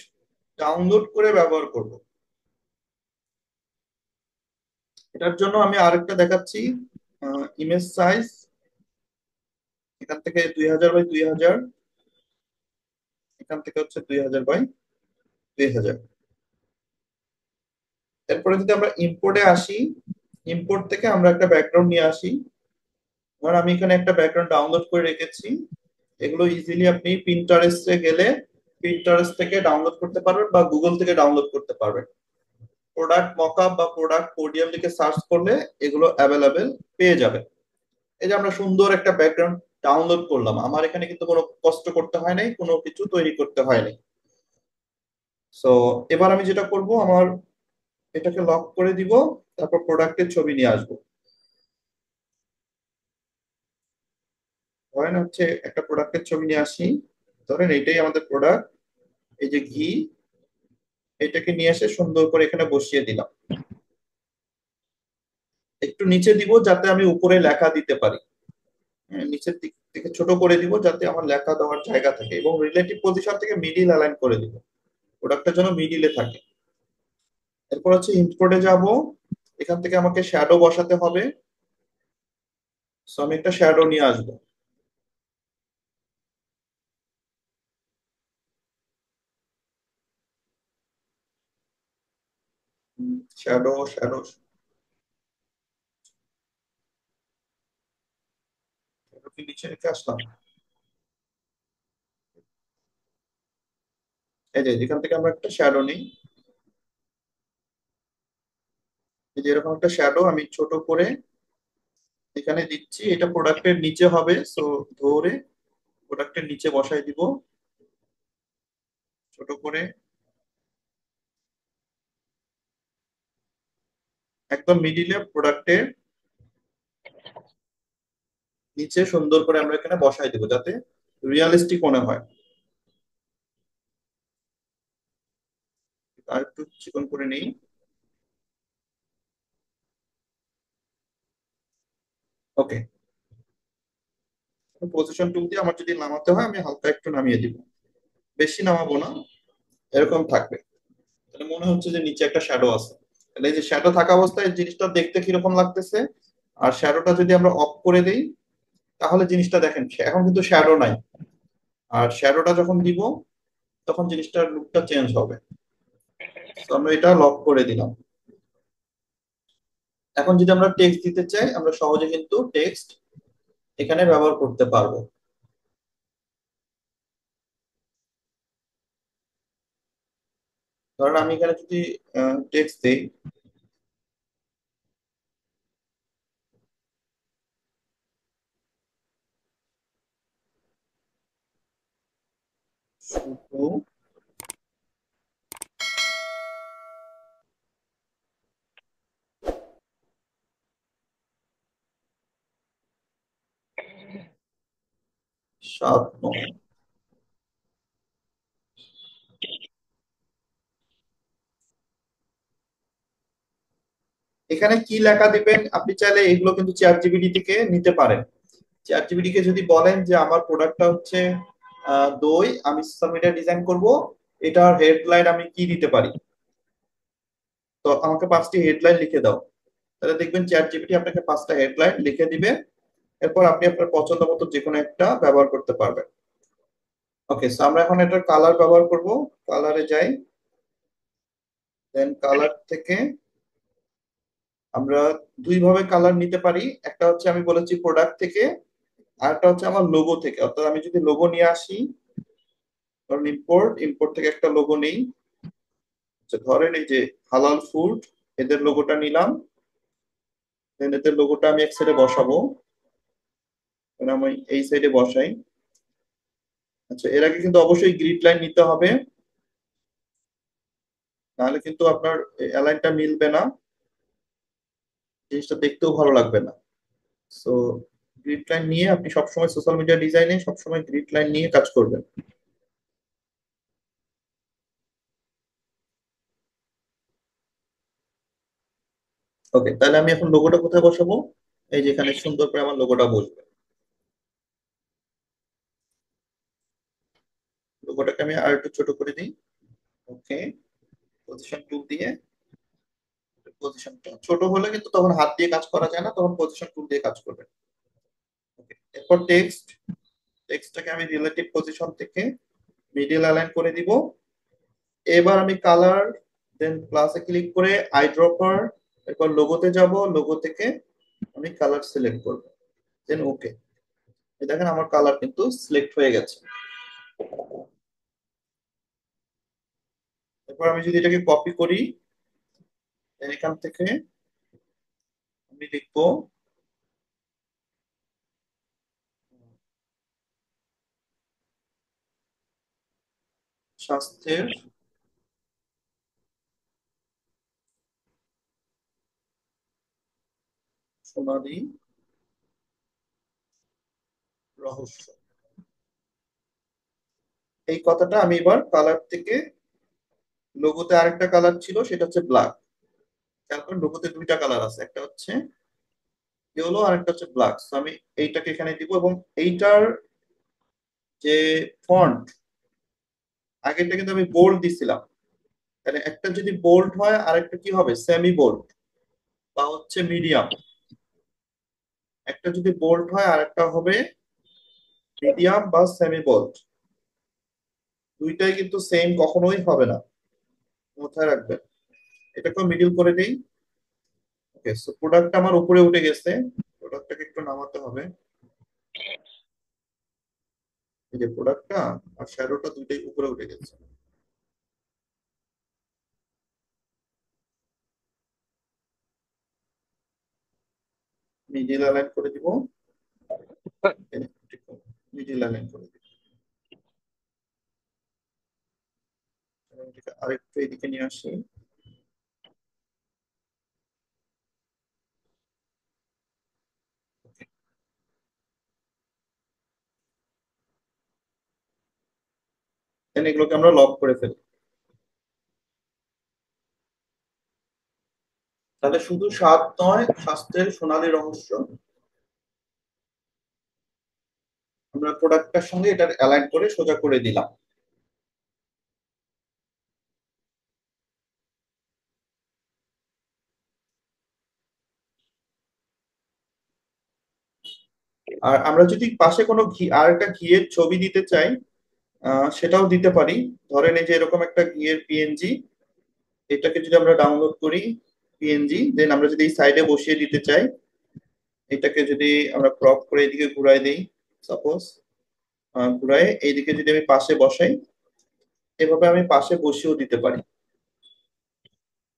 ডাউনলোড করে ব্যবহার করব। এটার জন্য আমি আরেকটা দেখাচ্ছি, ইমেজ সাইজ, এখান থেকে 2000 বাই 2000, এখান থেকে হচ্ছে 2000 বাই 2000। এরপরে যদি আমরা ইম্পোর্টে আসি, ইম্পোর্ট থেকে আমরা একটা ব্যাকগ্রাউন্ড নিয়ে আসি। ধর আমি এখানে একটা ব্যাকগ্রাউন্ড ডাউনলোড করে রেখেছি। এগুলো ইজিলি আপনি পিন্টারেস্টে গেলে পিন্টারেস্ট থেকে ডাউনলোড করতে পারবেন বা গুগল থেকে ডাউনলোড করতে পারবেন। প্রোডাক্ট মকআপ বা প্রোডাক্ট পোডিয়াম লিখে সার্চ করলে এগুলো অ্যাভেলেবেল পেয়ে যাবেন। এই যে আমরা সুন্দর একটা ব্যাকগ্রাউন্ড ডাউনলোড করলাম, আমার এখানে কিন্তু কোনো কষ্ট করতে হয় নাই, কোনো কিছু তৈরি করতে হয় নাই। সো এবার আমি যেটা করব, আমার এটাকে লক করে দিব, তারপর প্রোডাক্টের ছবি নিয়ে আসবো। ধরেন হচ্ছে একটা প্রোডাক্টের ছবি নিয়ে আসি, ধরেন এইটাই আমাদের প্রোডাক্ট, এই যে ঘি, এটাকে নিয়ে এসে সুন্দর করে এখানে বসিয়ে দিলাম। একটু নিচে দিব যাতে আমি উপরে লেখা দিতে পারি। হ্যাঁ, নিচের দিক থেকে ছোট করে দিব যাতে আমার লেখা দেওয়ার জায়গা থাকে, এবং রিলেটিভ পজিশন থেকে মিডিল অ্যালাইন করে দিব, প্রোডাক্টটা যেন মিডিলে থাকে। এরপর হচ্ছে ইম্পোর্টে যাব, এখান থেকে আমাকে শ্যাডো বসাতে হবে। সো আমি একটা শ্যাডো নিয়ে আসবো। Shadow, shadow. নিচে রেখে আসলাম। এই যে এখান থেকে আমরা একটা শ্যাডো নিই। এই যে এরকম একটা শ্যাডো আমি ছোট করে এখানে দিচ্ছি, এটা প্রোডাক্টের নিচে হবে, সো ধরে প্রোডাক্টের নিচে বসাই দিব ছোট করে। একদম মিডিলে প্রোডাক্টের নিচে সুন্দর করে আমরা এখানে বসাই দিব যাতে রিয়েলিস্টিক মনে হয়। আর একটু চিকন করে নেই। ওকে, পজিশন টুল দিয়ে আমার যদি নামাতে হয় আমি হালকা একটু নামিয়ে দিব, বেশি নামাবো না, এরকম থাকবে। তাহলে মনে হচ্ছে যে নিচে একটা শ্যাডো আছে। তাহলে এই যে শ্যাডো থাকা অবস্থায় জিনিসটা দেখতে কিরকম লাগতেছে, আর শ্যাডোটা যদি আমরা অফ করে দেই তাহলে জিনিসটা দেখেন এখন কিন্তু শ্যাডো নাই, আর শ্যাডোটা যখন দিব তখন জিনিসটার লুকটা চেঞ্জ হবে। তো আমরা এটা লক করে দিলাম। এখন যদি আমরা টেক্সট দিতে চাই আমরা সহজে কিন্তু টেক্সট এখানে ব্যবহার করতে পারবো। ধরেন আমি এখানে যদি টেক্সট দেই, শুধু স্বপ্ন, এখানে কি লেখা দিবেন আপনি চাইলে এগুলো কিন্তু চ্যাট জিপিটি থেকে নিতে পারেন। চ্যাট জিপিটি কে যদি বলেন যে আমার প্রোডাক্টটা হচ্ছে দই, আমি সোশ্যাল মিডিয়া ডিজাইন করব, এটার হেডলাইন আমি কি দিতে পারি, তো আমাকে 5টি হেডলাইন লিখে দাও। তাহলে দেখবেন চ্যাট জিপিটি আপনাকে 5টা হেডলাইন লিখে দিবে। এরপর আপনি আপনার পছন্দ মতো যে কোনো একটা ব্যবহার করতে পারবেন। ওকে, সো আমরা এখন এটার কালার ব্যবহার করব। কালারে যাই, দেন কালার থেকে আমরা দুই ভাবে কালার নিতে পারি। একটা হচ্ছে আমি বলেছি প্রোডাক্ট থেকে, আর একটা হচ্ছে আমার লোগো থেকে। অর্থাৎ আমি যদি লোগো নিয়ে আসি, ধরুন ইম্পোর্ট, ইম্পোর্ট থেকে একটা লোগো নেই। আচ্ছা, ধরেন এই যে হালাল ফুড, এদের লোগোটা নিলাম, দেন এদের লোগোটা আমি এক সাইডে বসাবো। দেন আমি এই সাইডে বসাই। আচ্ছা, এর আগে কিন্তু অবশ্যই গ্রিড লাইন নিতে হবে, নাহলে কিন্তু আপনার অ্যালাইনটা মিলবে না, জিনিসটা দেখতেও ভালো লাগবে না। সো গ্রিড লাইন নিয়ে আপনি সবসময় সোশ্যাল মিডিয়া ডিজাইনে সবসময় গ্রিড লাইন নিয়ে কাজ করবেন। ওকে, তাহলে আমি এখন লোগোটা কোথায় বসাবো? এই যে এখানে সুন্দর করে আমার লোগোটা বসবে। লোগোটাকে আমি আর একটু ছোট করে দিই। ওকে, পজিশন টুল দিয়ে পজিশনটা ছোট হলে কিন্তু তখন হাত দিয়ে কাজ করা যায় না, তখন পজিশন টুল দিয়ে কাজ করবে। ওকে, এরপর টেক্সট, টেক্সটটাকে আমি রিলেটিভ পজিশন থেকে মিডল অ্যালাইন করে দিব। এবার আমি কালার, দেন প্লাসে ক্লিক করে আই ড্রপার, এরপর লোগোতে যাব, লোগো থেকে আমি কালার সিলেক্ট করব, দেন ওকে। দেখেন আমার কালার কিন্তু সিলেক্ট হয়ে গেছে। এরপর আমি যদি এটাকে কপি করি, then এখান থেকে আমি লিখবো স্বাস্থ্যের সোনালী রহস্য। এই কথাটা আমি এবার কালার থেকে, লোগোতে আরেকটা কালার ছিল সেটা হচ্ছে ব্ল্যাক, তারপর লোগোতে দুইটা কালার আছে, একটা হচ্ছে ইয়েলো আর একটা হচ্ছে ব্ল্যাক। তো আমি এইটাকে এখানে দিব, এবং এইটার যে ফন্ট, আগেরটা কিন্তু আমি বোল্ড দিছিলাম, তাহলে একটা যদি বোল্ড হয় আর একটা কি হবে, সেমি বোল্ড বা হচ্ছে মিডিয়াম। একটা যদি বোল্ড হয় আর একটা হবে মিডিয়াম বা সেমি বোল্ড। দুইটাই কিন্তু সেম কখনোই হবে না, মাথায় রাখবেন। এটাকেও মিডিল করে দেই। ওকে, সো প্রোডাক্ট আমার উপরে উঠে গেছে, প্রোডাক্টটাকে একটু নামাতে হবে। এই যে প্রোডাক্টটা আর শ্যাডোটা দুইটাই উপরে উঠে গেছে। মিডিল অ্যালাইন করে দিব, মিডিল অ্যালাইন করে দিব। এটাকে আরেকটু এদিকে নিয়ে আসি। দেন এগুলোকে আমরা লক করে ফেলি। তাহলে শুধু স্বাদ নয়, স্বাস্থ্যের সোনালী রহস্য আমরা প্রোডাক্টটার সঙ্গে এটা অ্যালাইন করে সোজা করে দিলাম। আর আমরা যদি পাশে কোনো ঘি আর একটা ঘিয়ের ছবি দিতে চাই, সেটাও দিতে পারি। ধরেন এই যে এরকম একটা ঘিয়ের পিএনজি, এটাকে যদি আমরা ডাউনলোড করি পিএনজি, দেন আমরা যদি এই সাইডে বসিয়ে দিতে চাই, এটাকে যদি আমরা ক্রপ করে এদিকে ঘুরাই দিই, সাপোজ ঘুরাই এইদিকে যদি আমি পাশে বসাই, এভাবে আমি পাশে বসিয়েও দিতে পারি।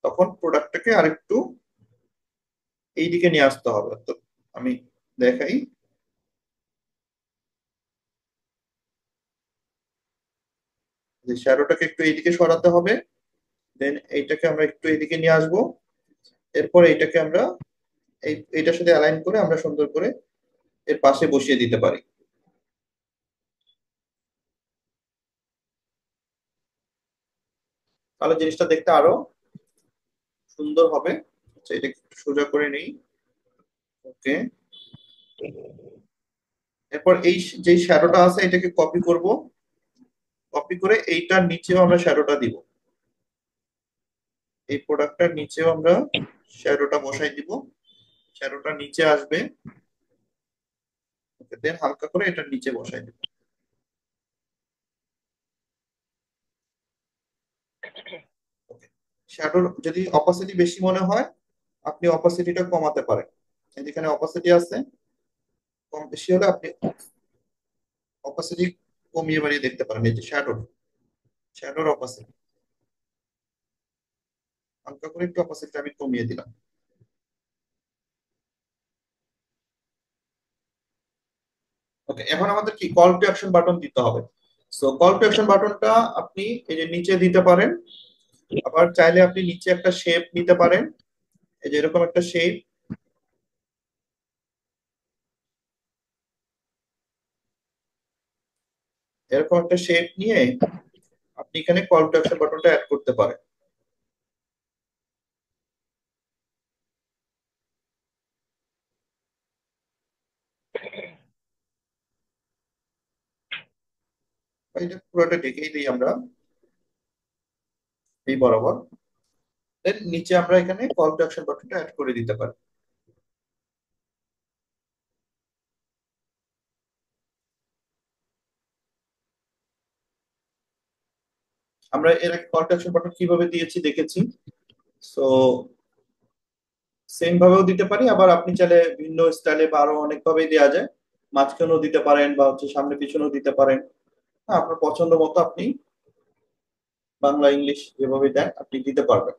তখন প্রোডাক্টটাকে আরেকটু এইদিকে নিয়ে আসতে হবে। তো আমি দেখাই, যে শ্যাডোটাকে একটু এইদিকে সরাতে হবে, দেন এইটাকে আমরা একটু এইদিকে নিয়ে আসবো। এরপর এইটাকে আমরা এইটার সাথে অ্যালাইন করে আমরা সুন্দর করে এর পাশে বসিয়ে দিতে পারি। তাহলে জিনিসটা দেখতে আরো সুন্দর হবে। আচ্ছা, এটা একটু সোজা করে নিই। ওকে, এরপর এই যে শ্যাডোটা আছে এটাকে কপি করব। কপি করে এইটার নিচেও আমরা শ্যাডোটা দিব। এই প্রোডাক্টটার নিচেও আমরা শ্যাডোটা বসাই দিব। শ্যাডোটা নিচে আসবে, ওকে, দেন হালকা করে এটার নিচে বসাই দিব। ওকে, শ্যাডোর যদি অপাসিটি বেশি মনে হয়, আপনি অপাসিটিটা কমাতে পারেন। যেখানে অপাসিটি আছে, কম বেশি হলে আপনি অপাসিটি কমিয়ে বাড়িয়ে দেখতে পারেন। এই যে শ্যাডোর শ্যাডোর অপাসিটি হালকা করে একটু অপাসিটি আমি কমিয়ে দিলাম। ওকে, এখন আমাদের কি কল টু অ্যাকশন বাটন দিতে হবে। সো কল টু অ্যাকশন বাটনটা আপনি এই যে নিচে দিতে পারেন, আবার চাইলে আপনি নিচে একটা শেপ নিতে পারেন। এই যে এরকম একটা শেপ, এরকম একটা শেপ নিয়ে আপনি এখানে কল টু অ্যাকশন বাটনটা অ্যাড করতে পারেন। এটা পুরোটা ঢেকেই দিই আমরা এই বরাবর। দেন নিচে আমরা এখানে কল টু অ্যাকশন বাটনটা অ্যাড করে দিতে পারি। আমরা এর আগে কল টু অ্যাকশন বাটন কিভাবে দিয়েছি দেখেছি। সো সেম ভাবেও দিতে পারি, আবার আপনি চাইলে ভিন্ন স্টাইলে বা আরো অনেক ভাবেই দেওয়া যায়। মাঝখানেও দিতে পারেন বা হচ্ছে সামনে পিছনেও দিতে পারেন। হ্যাঁ, আপনার পছন্দ মতো আপনি বাংলা ইংলিশ যেভাবে দেন আপনি দিতে পারবেন।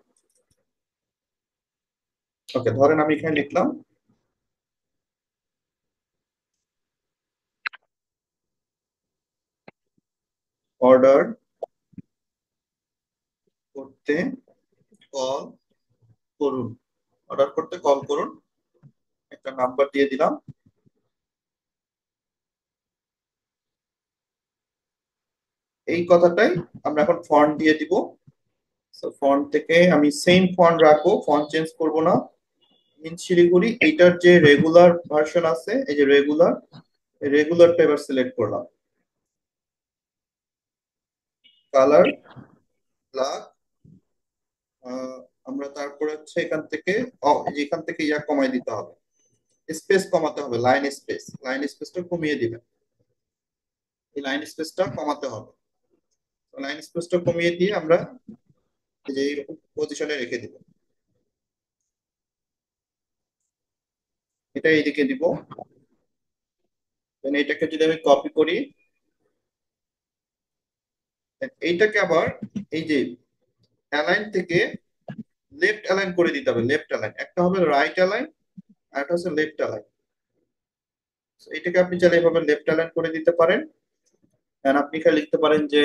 ওকে, ধরেন আমি এখানে লিখলাম অর্ডার করতে কল করুন। অর্ডার করতে কল করুন, একটা নাম্বার দিয়ে দিলাম। এই কথাটাই আমরা এখন ফন্ট দিয়ে দিব। সো ফন্ট থেকে আমি সেম ফন্ট রাখবো, ফন্ট চেঞ্জ করব না। ইন শিলিগুড়ি এইটার যে রেগুলার ভার্সন আছে, এই যে রেগুলার, রেগুলারটা এবার সিলেক্ট করলাম। Colour black. আমরা তারপরে হচ্ছে এখান থেকে এখান থেকে ইয়া কমাই দিতে হবে, স্পেস কমাতে হবে, লাইন স্পেস, লাইন স্পেসটা কমিয়ে দিবেন। এই লাইন স্পেসটা কমাতে হবে। লাইন স্পেসটা কমিয়ে দিয়ে আমরা এই যে এইরকম পজিশনে রেখে দিব। এটা এইদিকে দিব। দেন এটাকে যদি আমি কপি করি, এইটাকে আবার এই যে অ্যালাইন থেকে লেফট অ্যালাইন করে দিতে হবে। লেফট অ্যালাইন, একটা হবে রাইট অ্যালাইন আর একটা হচ্ছে লেফট অ্যালাইন। এটাকে আপনি চাইলে এভাবে লেফট অ্যালাইন করে দিতে পারেন। And আপনি এখানে লিখতে পারেন যে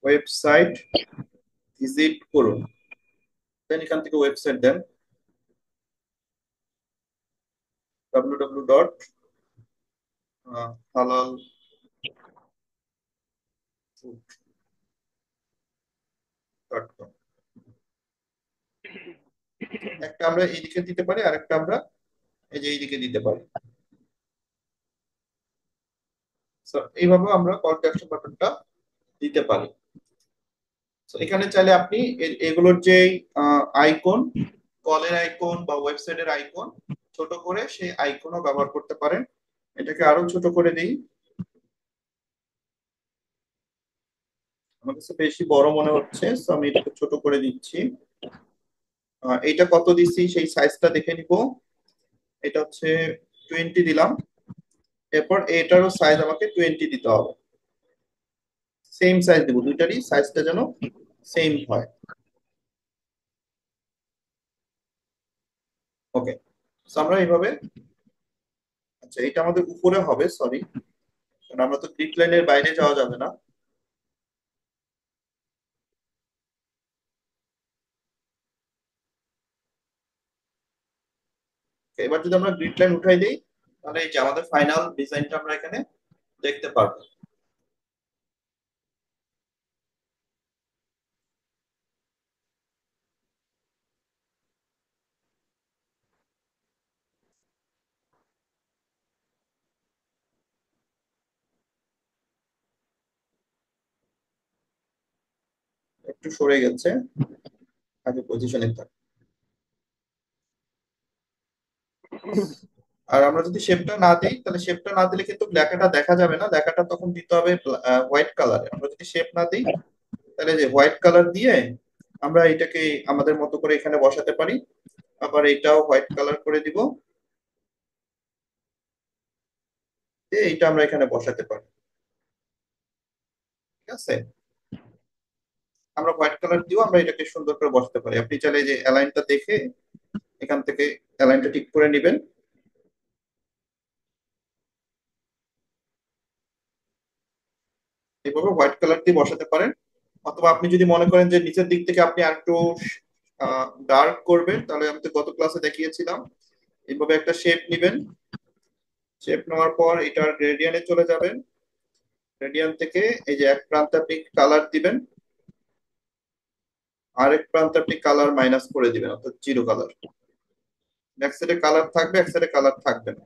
ওয়েবসাইট ভিজিট করুন, দেন এখান থেকে ওয়েবসাইট দেন www.halalfood.com। একটা আমরা এইদিকে দিতে পারি আর একটা আমরা এই যে এইদিকে দিতে পারি। So, এইভাবে আমরা কল টু অ্যাকশন বাটনটা দিতে পারি। তো এখানে চাইলে আপনি এগুলোর যে আইকন, কলের আইকন বা ওয়েবসাইটের আইকন ছোট করে সেই আইকনও ব্যবহার করতে পারেন। এটাকে আরো ছোট করে দিই, আমার কাছে বেশি বড় মনে হচ্ছে, তো আমি এটাকে ছোট করে দিচ্ছি। এইটা কত দিচ্ছি সেই সাইজটা দেখে নিব। এটা হচ্ছে 20 দিলাম, এরপর এটারও সাইজ আমাকে 20 দিতে হবে। সেম সাইজ দেবো, দুইটারই সাইজটা যেন সেম হয়। ওকে, আমরা এইভাবে, আচ্ছা এটা আমাদের উপরে হবে, সরি, কারণ আমরা তো গ্রিড লাইনের বাইরে যাওয়া যাবে না। এবার যদি আমরা গ্রিড লাইন উঠাই দিই, তাহলে এই যে আমাদের ফাইনাল ডিজাইনটা আমরা এখানে দেখতে পারবো। একটু সরে গেছে, আগে পজিশনে থাক। আর আমরা যদি শেপটা না দিই, তাহলে শেপটা না দিলে কিন্তু লেখাটা দেখা যাবে না, লেখাটা তখন দিতে হবে হোয়াইট কালারে। আমরা যদি শেপ না দিই, তাহলে যে হোয়াইট কালার দিয়ে আমরা এটাকে আমাদের মতো করে এখানে বসাতে পারি। আবার এটাও হোয়াইট কালার করে দিব, দিয়ে এটা আমরা এখানে বসাতে পারি। ঠিক আছে, আমরা হোয়াইট কালার দিয়েও আমরা এটাকে সুন্দর করে বসাতে পারি। আপনি চাইলে যে অ্যালাইনটা দেখে এখান থেকে অ্যালাইনটা ঠিক করে নেবেন। এইভাবে হোয়াইট কালার দিয়ে বসাতে পারেন। অথবা আপনি যদি মনে করেন যে নিচের দিক থেকে আপনি আরেকটু ডার্ক করবেন, তাহলে আমি তো গত ক্লাসে দেখিয়েছিলাম, এইভাবে একটা শেপ নেবেন। শেপ নেওয়ার পর এটার গ্রেডিয়ান্টে চলে যাবেন। গ্রেডিয়ান্ট থেকে এই যে এক প্রান্তে আপনি কালার দিবেন, আরেক প্রান্তে আপনি কালার মাইনাস করে দিবেন, অর্থাৎ জিরো কালার। এক সাইডে কালার থাকবে, এক সাইডে কালার থাকবে না।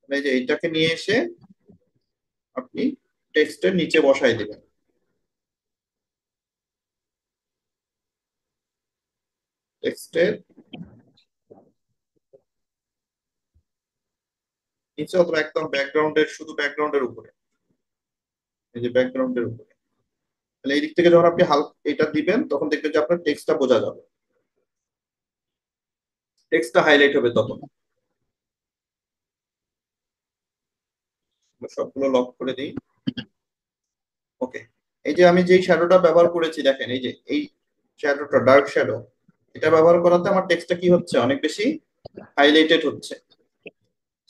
এই যে এইটাকে নিয়ে এসে আপনি টেক্সটের নিচে বসাই দিবেন। টেক্সটের নিচে অথবা একদম ব্যাকগ্রাউন্ডের, শুধু ব্যাকগ্রাউন্ডের উপরে, এই যে ব্যাকগ্রাউন্ডের উপরে। তাহলে এই দিক থেকে যখন আপনি হালকা এটা দিবেন, তখন দেখবেন যে আপনার টেক্সটটা বোঝা যাবে, টেক্সটটা হাইলাইট হবে তখন। আমরা সবগুলো লক করে দিই। ওকে, এই যে আমি যেই শ্যাডোটা ব্যবহার করেছি, দেখেন এই যে এই শ্যাডোটা, ডার্ক শ্যাডো, এটা ব্যবহার করাতে আমার টেক্সটটা কি হচ্ছে, অনেক বেশি হাইলাইটেড হচ্ছে।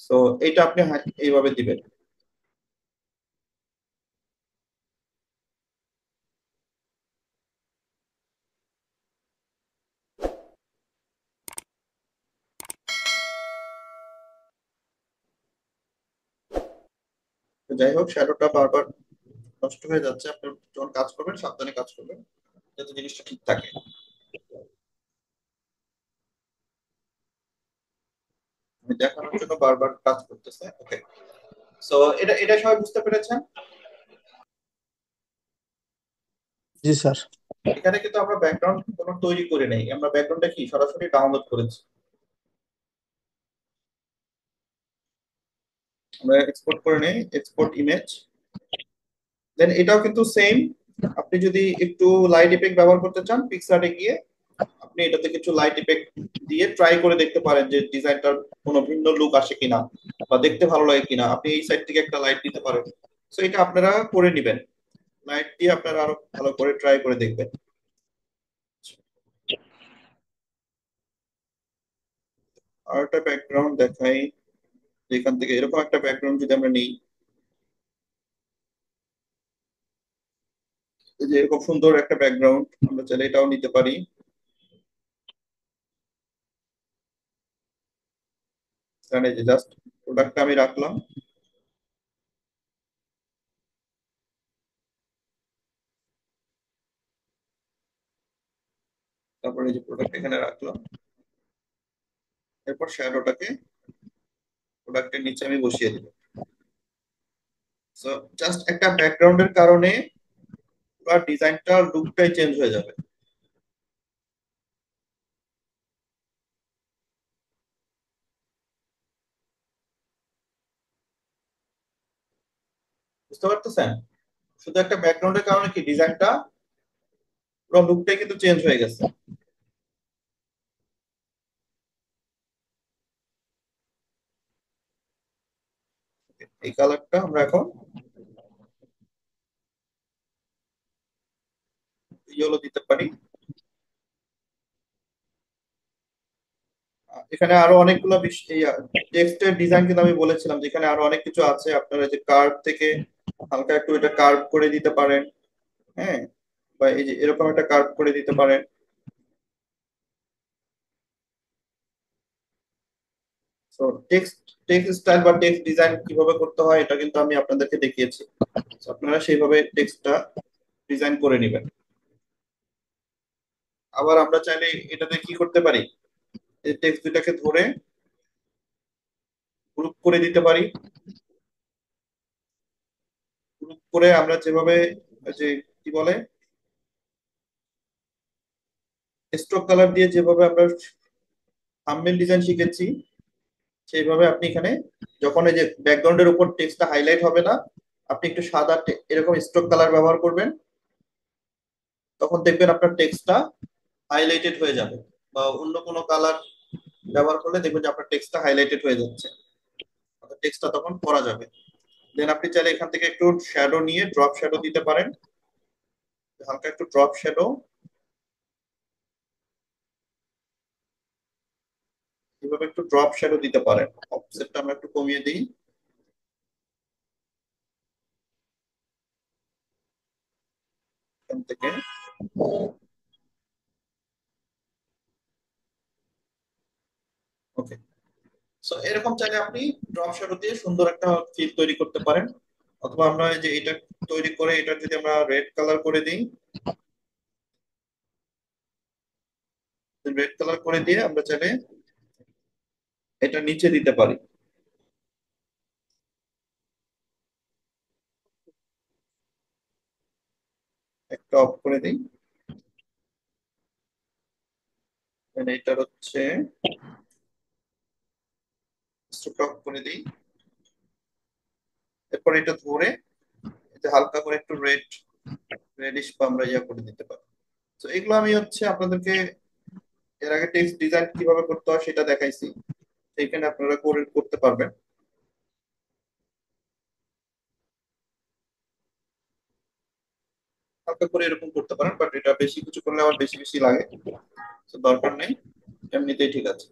সো এটা আপনি এইভাবে দিবেন। তো যাই হোক, শ্যাডোটা বারবার নষ্ট হয়ে যাচ্ছে। আপনি যখন কাজ করবেন সাবধানে কাজ করবেন, যাতে জিনিসটা ঠিক থাকে। আমি দেখানোর জন্য বারবার কাজ করতেছে। ওকে, সো এটা এটা সবাই বুঝতে পেরেছেন। জি স্যার। এখানে কিন্তু আমরা ব্যাকগ্রাউন্ড কোনো তৈরি করে নেই, আমরা ব্যাকগ্রাউন্ডটা কি সরাসরি ডাউনলোড করেছি। আমরা এক্সপোর্ট করে নেই, এক্সপোর্ট ইমেজ। দেন এটাও কিন্তু সেম, আপনি যদি একটু লাইট ইফেক্ট ব্যবহার করতে চান, পিক্সআর্টে গিয়ে আপনি এটাতে কিছু লাইট ইফেক্ট দিয়ে ট্রাই করে দেখতে পারেন যে ডিজাইনটার কোনো ভিন্ন লুক আসে কিনা বা দেখতে ভালো লাগে কিনা। আপনি এই সাইড থেকে একটা লাইট দিতে পারেন। তো এটা আপনারা করে নিবেন, লাইট দিয়ে আপনারা আরো ভালো করে ট্রাই করে দেখবেন। আর একটা ব্যাকগ্রাউন্ড দেখাই, যেখান থেকে এরকম একটা ব্যাকগ্রাউন্ড যদি আমরা নিই, এই যে এরকম সুন্দর একটা ব্যাকগ্রাউন্ড, আমরা চাইলে এটাও নিতে পারি। কারণ এই যে জাস্ট প্রোডাক্টটা আমি রাখলাম, তারপরে এই যে প্রোডাক্ট এখানে রাখলাম, এরপর শ্যাডোটাকে প্রোডাক্টের নিচে আমি বসিয়ে দিব। সো জাস্ট একটা ব্যাকগ্রাউন্ডের কারণে পুরো ডিজাইনটার লুকটাই চেঞ্জ হয়ে যাবে। বুঝতে পারতেছেন? শুধু একটা ব্যাকগ্রাউন্ডের কারণে কি ডিজাইনটা পুরো লুকটাই কিন্তু চেঞ্জ হয়ে গেছে। এই কালারটা আমরা এখন ইয়েলো দিতে পারি। এখানে আরো অনেকগুলো টেক্সটের ডিজাইন কিন্তু আমি বলেছিলাম যে এখানে আরো অনেক কিছু আছে। আপনারা যে কার্ভ থেকে হালকা একটু এটা কার্ভ করে দিতে পারেন, হ্যাঁ, বা এই যে এরকম একটা কার্ভ করে দিতে পারেন। তো টেক্সট টেক্সট স্টাইল বা টেক্সট ডিজাইন কিভাবে করতে হয় এটা কিন্তু আমি আপনাদেরকে দেখিয়েছি। তো আপনারা সেইভাবে টেক্সটটা ডিজাইন করে নেবেন। আবার আমরা চাইলে এটাতে কি করতে পারি, এই টেক্সট দুটাকে ধরে গ্রুপ করে দিতে পারি। গ্রুপ করে আমরা যেভাবে ওই যে কি বলে স্ট্রোক কালার দিয়ে যেভাবে আমরা থাম্বনেল ডিজাইন শিখেছি, সেইভাবে আপনি এখানে যখন এই যে ব্যাকগ্রাউন্ডের উপর টেক্সটটা হাইলাইট হবে না, আপনি একটু সাদা এরকম স্ট্রোক কালার ব্যবহার করবেন, তখন দেখবেন আপনার টেক্সটটা হাইলাইটেড হয়ে যাবে। বা অন্য কোনো কালার ব্যবহার করলে দেখবেন যে আপনার টেক্সটটা হাইলাইটেড হয়ে যাচ্ছে, টেক্সটটা তখন পড়া যাবে। দেন আপনি চাইলে এখান থেকে একটু শ্যাডো নিয়ে ড্রপ শ্যাডো দিতে পারেন, হালকা একটু ড্রপ শ্যাডো, এভাবে একটু ড্রপ শ্যাডো দিতে পারেন। অফসেটটা আমরা একটু কমিয়ে দিই এখান থেকে। ওকে, সো এরকম চাইলে আপনি ড্রপ শ্যাডো দিয়ে সুন্দর একটা ফিল তৈরি করতে পারেন। অথবা আমরা এই যে এটা তৈরি করে এটা যদি আমরা রেড কালার করে দিই, রেড কালার করে দিয়ে আমরা চাইলে এটা নিচে দিতে পারি। একটা অফ করে দিই, এটা হচ্ছে স্ট্রোক অফ করে দিই। এরপর এটা ধরে এটা হালকা করে একটু রেডিশ বা আমরা ইয়া করে দিতে পারি। তো এগুলো আমি হচ্ছে আপনাদেরকে এর আগে টেক্সট ডিজাইন কিভাবে করতে হয় সেটা দেখাইছি, সেইখানে আপনারা করে করতে পারবেন। হালকা করে এরকম করতে পারেন, বাট এটা বেশি কিছু করলে আবার বেশি বেশি লাগে, তো দরকার নেই, এমনিতেই ঠিক আছে।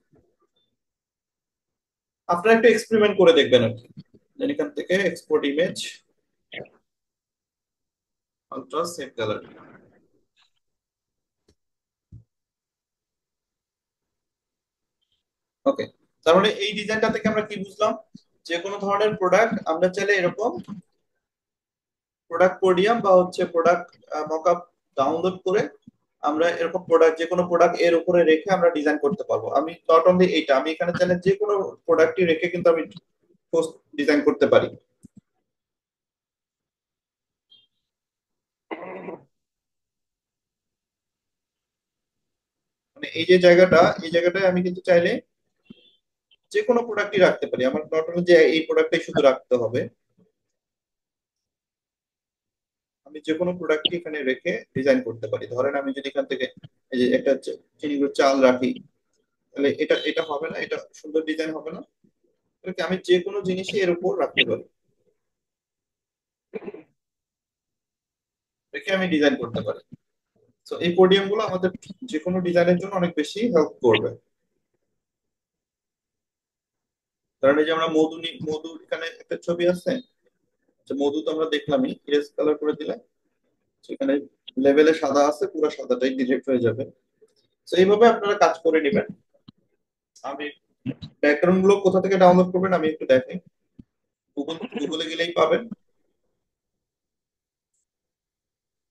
আপনারা একটু এক্সপেরিমেন্ট করে দেখবেন আর কি। Then এখান থেকে export image, ultra save gallery. Okay, তার মানে এই ডিজাইনটা থেকে আমরা কি বুঝলাম, যে কোনো ধরনের প্রোডাক্ট আমরা চাইলে এরকম প্রোডাক্ট পোডিয়াম বা হচ্ছে প্রোডাক্ট মকআপ ডাউনলোড করে আমরা এরকম প্রোডাক্ট যে কোনো প্রোডাক্ট এর উপরে রেখে আমরা ডিজাইন করতে পারবো। আমি নট অনলি এইটা, আমি এখানে চাইলে যে কোনো প্রোডাক্টই রেখে কিন্তু আমি পোস্ট ডিজাইন করতে পারি। মানে এই যে জায়গাটা, এই জায়গাটায় আমি কিন্তু চাইলে যে কোনো প্রোডাক্টই রাখতে পারি, আমার নট অনলি যে এই প্রোডাক্টটাই শুধু রাখতে হবে। আমি যে কোনো প্রোডাক্ট এখানে রেখে ডিজাইন করতে পারি। ধরেন আমি যদি এখান থেকে এই যে একটা চিনি গুঁড়োর চাল রাখি, তাহলে এটা এটা হবে না, এটা সুন্দর ডিজাইন হবে না। তাহলে কি আমি যে কোনো জিনিসই এর উপর রাখতে পারি, রেখে আমি ডিজাইন করতে পারি। তো এই পোডিয়াম গুলো আমাদের যে কোনো ডিজাইনের জন্য অনেক বেশি হেল্প করবে। কারণ এই যে আমরা মধু এখানে একটা ছবি আছে, আচ্ছা মধু তো আমরা দেখলামই, ইরেজ কালার করে দিলে সেখানে লেভেলে সাদা আছে, পুরো সাদাটাই ডিলিট হয়ে যাবে। তো এইভাবে আপনারা কাজ করে নেবেন। আমি ব্যাকগ্রাউন্ড গুলো কোথা থেকে ডাউনলোড করবেন আমি একটু দেখাই। গুগলে গেলেই পাবেন,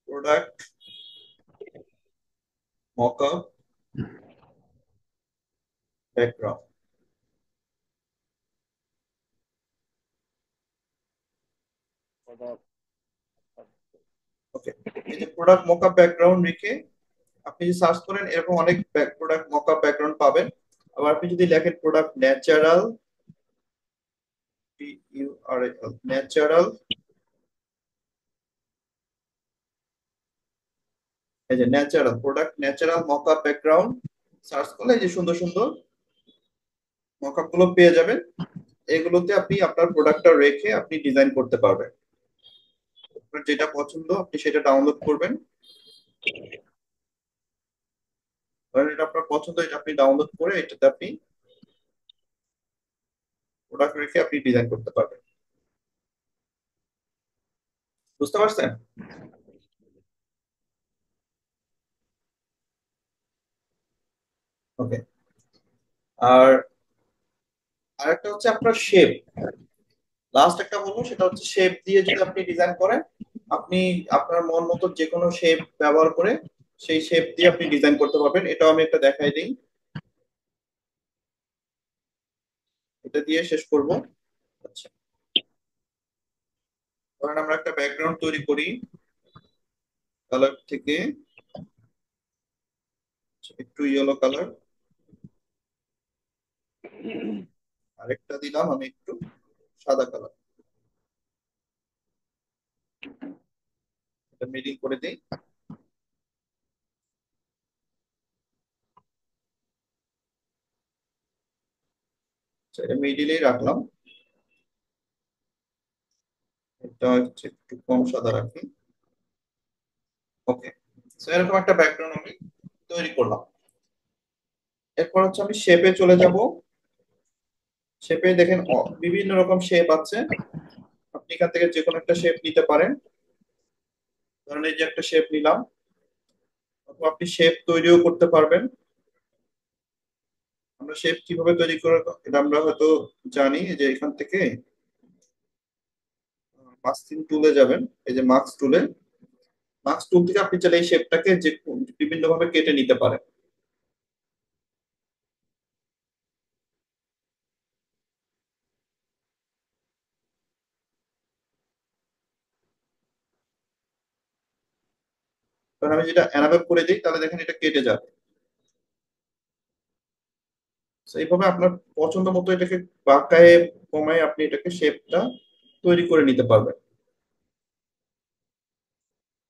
প্রোডাক্ট মকআপ ব্যাকগ্রাউন্ড। ওকে, এই যে প্রোডাক্ট মকআপ ব্যাকগ্রাউন্ড লিখে আপনি যদি সার্চ করেন এরকম অনেক প্রোডাক্ট মকআপ ব্যাকগ্রাউন্ড পাবেন। আবার আপনি যদি লেখেন প্রোডাক্ট ন্যাচারাল, ন্যাচারাল, এই যে natural product natural mockup background search করলে এই যে সুন্দর সুন্দর মকআপ গুলো পেয়ে যাবেন। এগুলোতে আপনি আপনার প্রোডাক্টটা রেখে আপনি ডিজাইন করতে পারবেন। আপনার যেটা পছন্দ আপনি সেটা ডাউনলোড করবেন। ধরেন এটা আপনার পছন্দ, এটা আপনি ডাউনলোড করে এটাতে আপনি প্রোডাক্ট রেখে আপনি ডিজাইন করতে পারবেন। বুঝতে পারছেন? ওকে। আর আরেকটা হচ্ছে আপনার শেপ। লাস্ট একটা বলবো, সেটা হচ্ছে শেপ দিয়ে যদি আপনি ডিজাইন করেন, আপনি আপনার মন মতো যে কোনো শেপ ব্যবহার করে সেই শেপ দিয়ে আপনি ডিজাইন করতে পারবেন। এটাও আমি একটা দেখাই দিই, এটা দিয়ে শেষ করব। আচ্ছা, ধরেন আমরা একটা ব্যাকগ্রাউন্ড তৈরি করি কালার থেকে, একটু ইয়েলো কালার, আরেকটা দিলাম আমি একটু সাদা কালার, এটা মিডিল করে দিই। আচ্ছা, এটা মিডিলেই রাখলাম, এটা হচ্ছে একটু কম সাদা রাখি। ওকে, সো এরকম একটা ব্যাকগ্রাউন্ড আমি তৈরি করলাম। এরপর হচ্ছে আমি শেপে চলে যাব। শেপে দেখেন বিভিন্ন রকম শেপ আছে, আপনি এখান থেকে যে কোনো একটা শেপ নিতে পারেন। ধরেন এই যে একটা শেপ নিলাম, অথবা আপনি শেপ তৈরিও করতে পারবেন। আমরা শেপ কিভাবে তৈরি করে এটা আমরা হয়তো জানি, যে এখান থেকে মাস্কিং টুলে যাবেন, এই যে মাস্ক টুলে, মাস্ক টুল থেকে আপনি চাইলে এই শেপটাকে যে বিভিন্ন ভাবে কেটে নিতে পারেন। কারণ আমি যেটা অ্যানাবেল করে দিই তাহলে দেখেন এটা কেটে যাবে। তো এইভাবে আপনার পছন্দ মতো এটাকে বাঁকায় কমায় আপনি এটাকে শেপটা তৈরি করে নিতে পারবেন,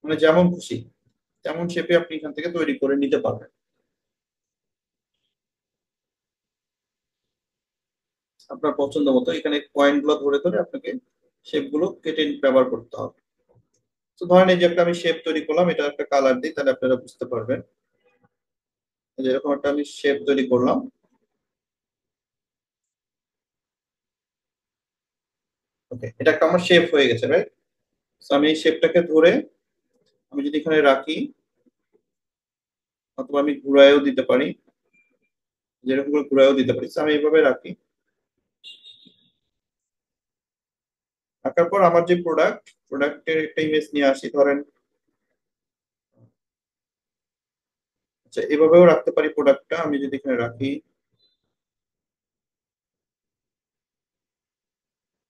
মানে যেমন খুশি তেমন শেপে আপনি এখান থেকে তৈরি করে নিতে পারবেন আপনার পছন্দ মতো। এখানে পয়েন্ট গুলো ধরে ধরে আপনাকে শেপ গুলো কেটে ব্যবহার করতে হবে। তো ধরেন এই যে একটা আমি শেপ তৈরি করলাম, এটা একটা কালার দিই তাহলে আপনারা বুঝতে পারবেন। এই যে এরকম একটা আমি শেপ তৈরি করলাম। ওকে, এটা একটা আমার শেপ হয়ে গেছে, রাইট? তো আমি এই শেপটাকে ধরে আমি যদি এখানে রাখি, অথবা আমি ঘুরায়ও দিতে পারি, যেরকম করে ঘুরায়ও দিতে পারি। তো আমি এইভাবে রাখি, রাখার পর আমার যে প্রোডাক্টের একটা ইমেজ নিয়ে আসি, ধরেন আচ্ছা এভাবেও রাখতে পারি প্রোডাক্টটা। আমি যদি এখানে রাখি,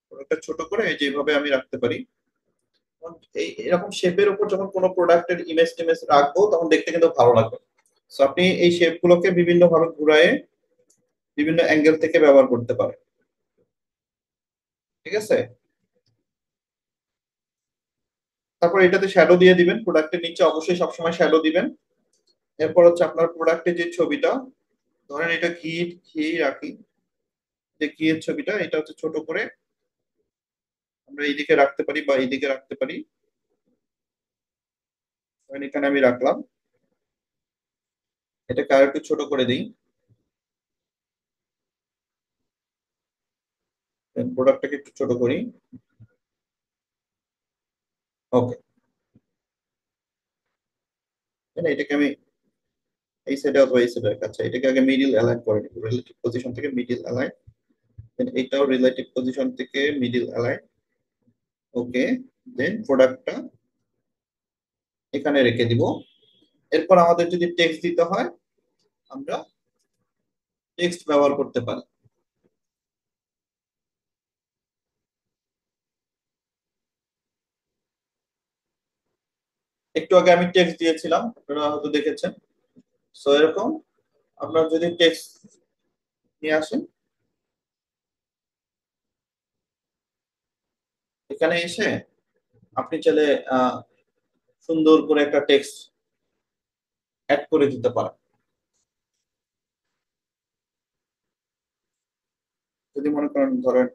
প্রোডাক্টটা ছোট করে এই যে এইভাবে আমি রাখতে পারি। তখন এই এরকম শেপের উপর যখন কোনো প্রোডাক্টের ইমেজ টিমেজ রাখবো তখন দেখতে কিন্তু ভালো লাগবে। তো আপনি এই শেপ গুলোকে বিভিন্ন ভাবে ঘুরায়ে বিভিন্ন অ্যাঙ্গেল থেকে ব্যবহার করতে পারেন। ঠিক আছে? তারপর এটাতে শ্যাডো দিয়ে দিবেন, প্রোডাক্টের নিচে অবশ্যই সবসময় শ্যাডো দিবেন। এরপর হচ্ছে আপনার প্রোডাক্টের যে ছবিটা, ধরেন এটা ঘি রাখি, যে ঘিয়ের ছবিটা এটা হচ্ছে ছোট করে আমরা এইদিকে রাখতে পারি বা এইদিকে রাখতে পারি। ধরেন এখানে আমি রাখলাম, এটাকে আর একটু ছোট করে দিই, প্রোডাক্টটাকে একটু ছোট করি। ওকে, এটাকে আমি এই সাইডে অথবা এই সাইডে আচ্ছা এটাকে আগে মিডিল অ্যালাইন করে নিব, রিলেটিভ পজিশন থেকে মিডিল অ্যালাইন, দেন এটাও রিলেটিভ পজিশন থেকে মিডিল অ্যালাইন। ওকে, দেন প্রোডাক্টটা এখানে রেখে দিব। এরপর আমাদের যদি টেক্সট দিতে হয় আমরা টেক্সট ব্যবহার করতে পারি। একটু আগে আমি টেক্সট দিয়েছিলাম, আপনারা হয়তো দেখেছেন। সো এরকম আপনার যদি টেক্সট নিয়ে আসেন, এখানে এসে আপনি চাইলে আহ, সুন্দর করে একটা টেক্সট অ্যাড করে দিতে পারেন। যদি মনে করেন ধরেন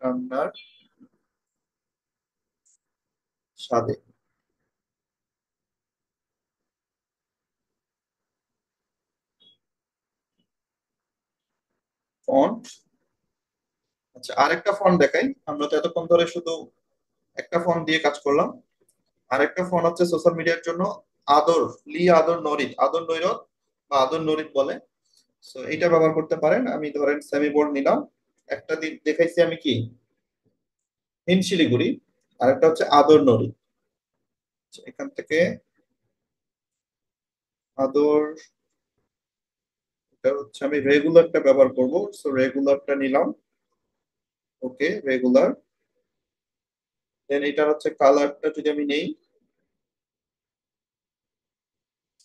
রান্নার স্বাদে, ফন্ট, আচ্ছা আরেকটা ফন্ট দেখাই। আমরা তো এতক্ষণ ধরে শুধু একটা ফন্ট দিয়ে কাজ করলাম। আরেকটা ফন্ট হচ্ছে সোশ্যাল মিডিয়ার জন্য, আদর, আদর নরিদ, আদর নৈরত বা আদর নরিদ বলে। সো এটা ব্যবহার করতে পারেন। আমি ধরেন সেমি বোল্ড নিলাম, একটা দিক দেখাইছি আমি কি হিম শিলিগুড়ি, আর একটা হচ্ছে আদর নরিদ। আচ্ছা, এখান থেকে আদর, এটা হচ্ছে আমি রেগুলারটা ব্যবহার করব। সো রেগুলারটা নিলাম, ওকে রেগুলার। দেন এটা হচ্ছে কালারটা যদি আমি নেই,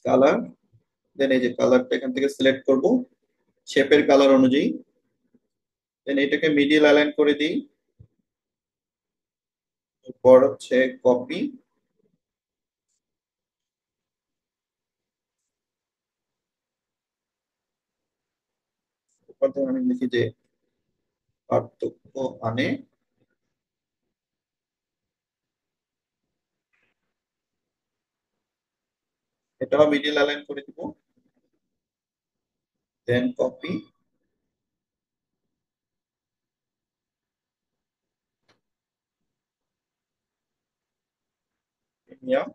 কালার, দেন এই যে কালারটা এখান থেকে সিলেক্ট করব শেপের কালার অনুযায়ী। দেন এটাকে মিডিল অ্যালাইন করে দিই। এরপর হচ্ছে কপি, আমি লিখি যে পার্থক্য আনে, এটাও মিডিল অ্যালাইন করে দিব। দেন কপি, প্রিমিয়াম,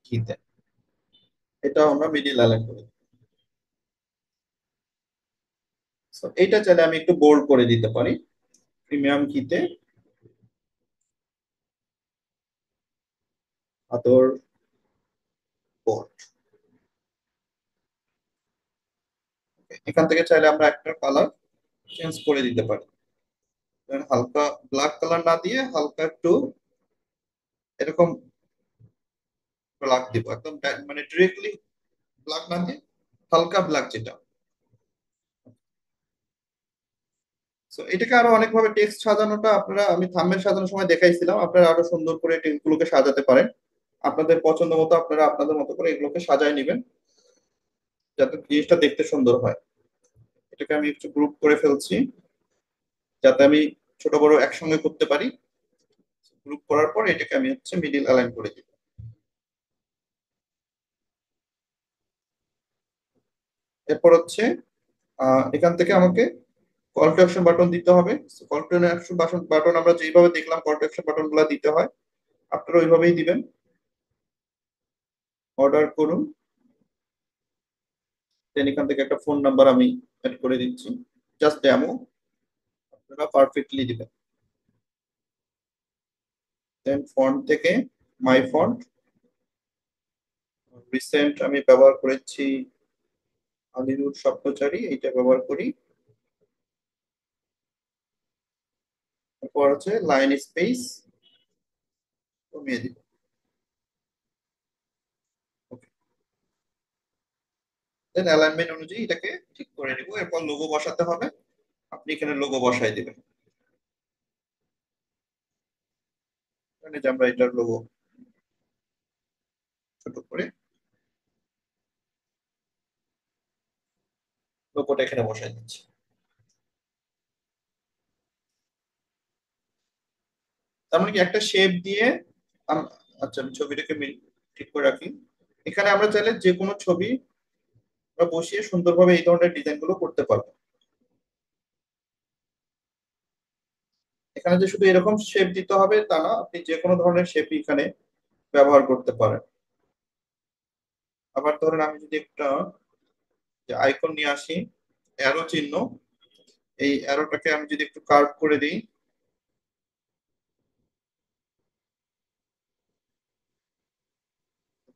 ঘিতে, এটাও আমরা মিডিল অ্যালাইন করে দিব। So, এইটা চাইলে আমি একটু বোল্ড করে দিতে পারি, প্রিমিয়াম ঘিতে আদর বোল্ড। এখান থেকে চাইলে আমরা একটা কালার চেঞ্জ করে দিতে পারি। ধরেন হালকা ব্ল্যাক কালার না দিয়ে হালকা একটু এরকম ব্ল্যাক দিব, একদম মানে ডিরেক্টলি ব্ল্যাক না দিয়ে হালকা ব্ল্যাক যেটা। সো এটাকে আরো অনেকভাবে টেক্সট সাজানোটা আপনারা, আমি থাম্বনেল সাজানোর সময় দেখাইছিলাম, আপনারা আরো সুন্দর করে টেক্সট গুলোকে সাজাতে পারেন। আপনাদের পছন্দ মতো আপনারা আপনাদের মতো করে এগুলোকে সাজায় নেবেন, যাতে জিনিসটা দেখতে সুন্দর হয়। এটাকে আমি একটু গ্রুপ করে ফেলছি, যাতে আমি ছোট বড় একসঙ্গে করতে পারি। গ্রুপ করার পর এটাকে আমি হচ্ছে মিডিল অ্যালাইন করে দিব। এরপর হচ্ছে এখান থেকে আমাকে কল টু অ্যাকশন বাটন দিতে হবে। কল টু অ্যাকশন বাটন আমরা যেভাবে দেখলাম কল টু অ্যাকশন বাটন গুলো দিতে হয়, আপনারা ওইভাবেই দিবেন। অর্ডার করুন, দেন এখান থেকে একটা ফোন নাম্বার আমি অ্যাড করে দিচ্ছি, জাস্ট ডেমো, আপনারা পারফেক্টলি দিবেন। দেন ফন্ট থেকে মাই ফন্ট, রিসেন্ট আমি ব্যবহার করেছি আলিনুর স্বপ্নচারী, এইটা ব্যবহার করি। তারপর হচ্ছে লাইন স্পেস কমিয়ে দিব। Okay. দেন অ্যালাইনমেন্ট অনুযায়ী এটাকে ঠিক করে নিব, এরপর লোগো বসাতে হবে। আপনি এখানে লোগো বসাই দিবেন। মানে যে আমরা এটার লোগো ছোট করে লোগোটা এখানে বসাই দিচ্ছি। তার মানে কি একটা শেপ দিয়ে আচ্ছা আমি ছবিটাকে ঠিক করে রাখি। এখানে আমরা চাইলে যে কোনো ছবি আমরা বসিয়ে সুন্দরভাবে এই ধরনের ডিজাইন গুলো করতে পারবো। এখানে যে শুধু এরকম শেপ দিতে হবে তা না, আপনি যে কোনো ধরনের শেপ এখানে ব্যবহার করতে পারেন। আবার ধরেন আমি যদি একটা আইকন নিয়ে আসি, অ্যারো চিহ্ন, এই অ্যারোটাকে আমি যদি একটু কার্ভ করে দিই,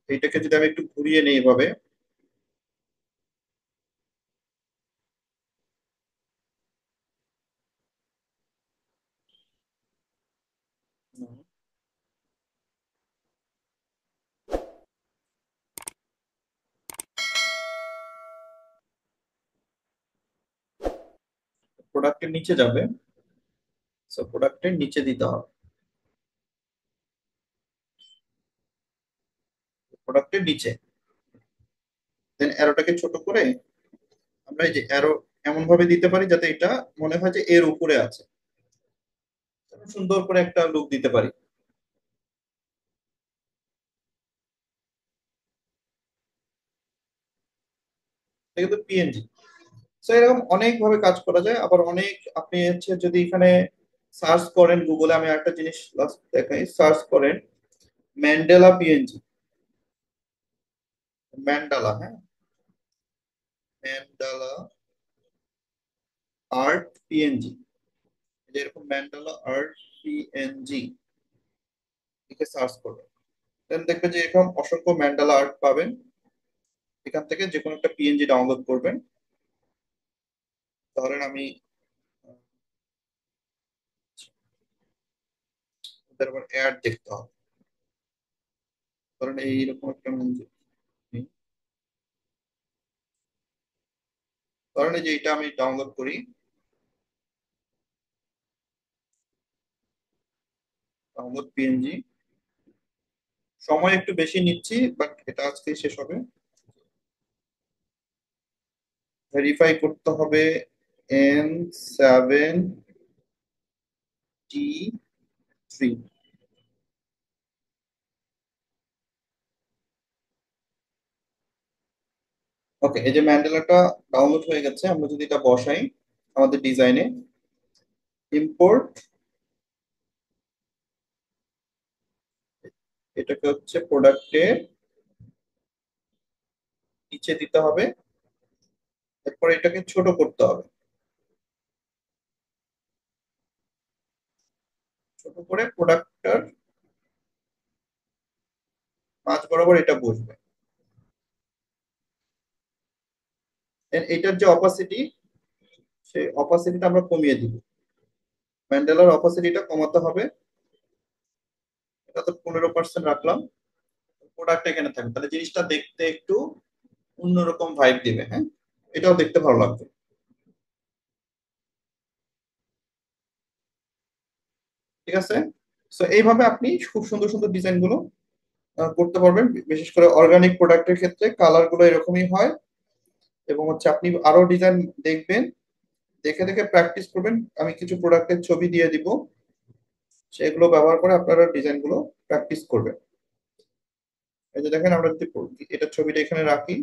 এইটাকে যদি আমি একটু ঘুরিয়ে নিই এভাবে, প্রোডাক্টের নিচে যাবে। সো প্রোডাক্টের নিচে দিতে হবে, প্রোডাক্টের নিচে। দেন অ্যারোটাকে ছোট করে আমরা এই যে অ্যারো এমন ভাবে দিতে পারি যাতে এটা মনে হয় যে এর উপরে আছে, সুন্দর করে একটা লুক দিতে পারি। এটা কিন্তু পিএনজি। তো এরকম অনেক ভাবে কাজ করা যায়। আবার অনেক আপনি হচ্ছে যদি এখানে সার্চ করেন গুগলে, আমি একটা জিনিস last দেখাই, সার্চ করেন ম্যান্ডেলা পিএনজি, ম্যান্ডালা, হ্যাঁ, ম্যান্ডালা আর্ট পিএনজি, এরকম ম্যান্ডালা আর্ট পিএনজি লিখে সার্চ করবেন। দেন দেখবেন যে এরকম অসংখ্য ম্যান্ডালা আর্ট পাবেন। এখান থেকে যে কোনো একটা পিএনজি ডাউনলোড করবেন। ধরেন আমি ওদের আবার অ্যাড দেখতে হবে। ধরেন এইরকম একটা ধরেন এই যে এটা আমি ডাউনলোড করি, ডাউনলোড পিএনজি। সময় একটু বেশি নিচ্ছি, বাট এটা আজকেই শেষ হবে। ভেরিফাই করতে হবে N7T3। ওকে, এই যে ম্যান্ডেলাটা ডাউনলোড হয়ে গেছে। আমরা যদি এটা বসাই আমাদের ডিজাইনে, ইম্পোর্ট, এটাকে হচ্ছে প্রোডাক্টের নিচে দিতে হবে। এরপর এটাকে ছোট করতে হবে, ছোট করে প্রোডাক্টটার মাঝ বরাবর এটা বসবে। এটার যে অপাসিটি, সেই অপাসিটিটা আমরা কমিয়ে দিব। ম্যান্ডেলার অপাসিটিটা কমাতে হবে। এটা তো 15% রাখলাম। প্রোডাক্ট এখানে থাকবে, তাহলে জিনিসটা দেখতে একটু অন্যরকম ভাইব দিবে। হ্যাঁ, এটাও দেখতে ভালো লাগবে। ঠিক আছে। তো এইভাবে আপনি খুব সুন্দর সুন্দর ডিজাইন গুলো করতে পারবেন। বিশেষ করে অর্গানিক প্রোডাক্টের ক্ষেত্রে কালার গুলো এরকমই হয়। এবং হচ্ছে আপনি আরো ডিজাইন দেখবেন, দেখে দেখে প্র্যাকটিস করবেন। আমি কিছু প্রোডাক্টের ছবি দিয়ে দিব, সেগুলো ব্যবহার করে আপনারা ডিজাইন গুলো প্র্যাকটিস করবেন। এই যে দেখেন, আমরা যদি এটা ছবিটা এখানে রাখি,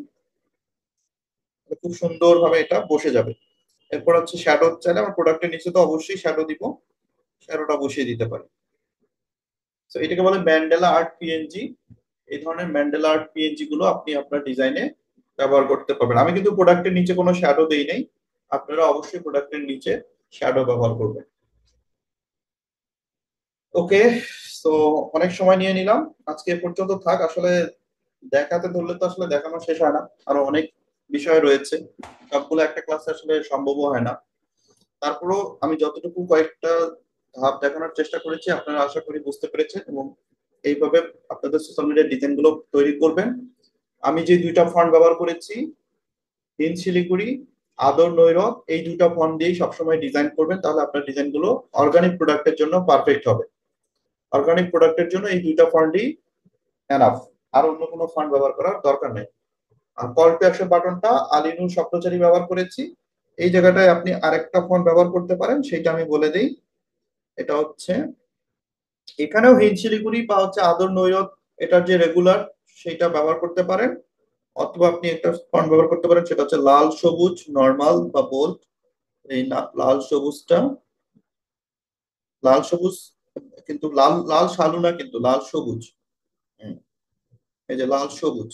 তাহলে খুব সুন্দর ভাবে এটা বসে যাবে। এরপর হচ্ছে শ্যাডো, চাইলে আমরা প্রোডাক্টের নিচে তো অবশ্যই শ্যাডো দিব, শ্যাডোটা বসিয়ে দিতে পারি। তো এটাকে বলে ম্যান্ডেলা আর্ট পিএনজি। এই ধরনের ম্যান্ডেলা আর্ট পিএনজি গুলো আপনি আপনার ডিজাইনে ব্যবহার করতে পারবেন। আমি কিন্তু প্রোডাক্টের নিচে কোনো শ্যাডো দেই নাই, আপনারা অবশ্যই প্রোডাক্টের নিচে শ্যাডো ব্যবহার করবেন। ওকে, তো অনেক সময় নিয়ে নিলাম, আজকে এ পর্যন্ত থাক। আসলে দেখাতে ধরলে তো আসলে দেখানো শেষ হয় না, আরো অনেক বিষয় রয়েছে, সবগুলো একটা ক্লাসে আসলে সম্ভবও হয় না। তারপরেও আমি যতটুকু কয়েকটা ধাপ দেখানোর চেষ্টা করেছি, আপনারা আশা করি বুঝতে পেরেছেন এবং এইভাবে আপনাদের সোশ্যাল মিডিয়ার ডিজাইন গুলো তৈরি করবেন। আমি যে দুইটা ফন্ট ব্যবহার করেছি, হিন্দ শিলিগুড়ি, আদর নৈরথ, এই দুটো ফন্ট দিয়েই সবসময় ডিজাইন করবেন, তাহলে আপনার ডিজাইন গুলো অর্গানিক প্রোডাক্টের জন্য পারফেক্ট হবে। অর্গানিক প্রোডাক্টের জন্য এই দুইটা ফন্টই এনাফ, আর অন্য কোনো ফন্ট ব্যবহার করার দরকার নেই। আর কল টু অ্যাকশন বাটনটা আলিনুর শব্দচারী ব্যবহার করেছি। এই জায়গাটায় আপনি আরেকটা ফন্ট ব্যবহার করতে পারেন, সেটা আমি বলে দিই। এটা হচ্ছে, এখানেও হিন্দ শিলিগুড়ি বা হচ্ছে আদর নৈরথ, এটার যে রেগুলার সেটা ব্যবহার করতে পারেন। অথবা আপনি একটা ফন্ট ব্যবহার করতে পারেন, সেটা হচ্ছে লাল সবুজ নর্মাল বা বোল্ড। এই লাল সবুজটা, লাল সবুজ, কিন্তু লাল লাল শালু না, কিন্তু লাল সবুজ। হুম, এই যে লাল সবুজ,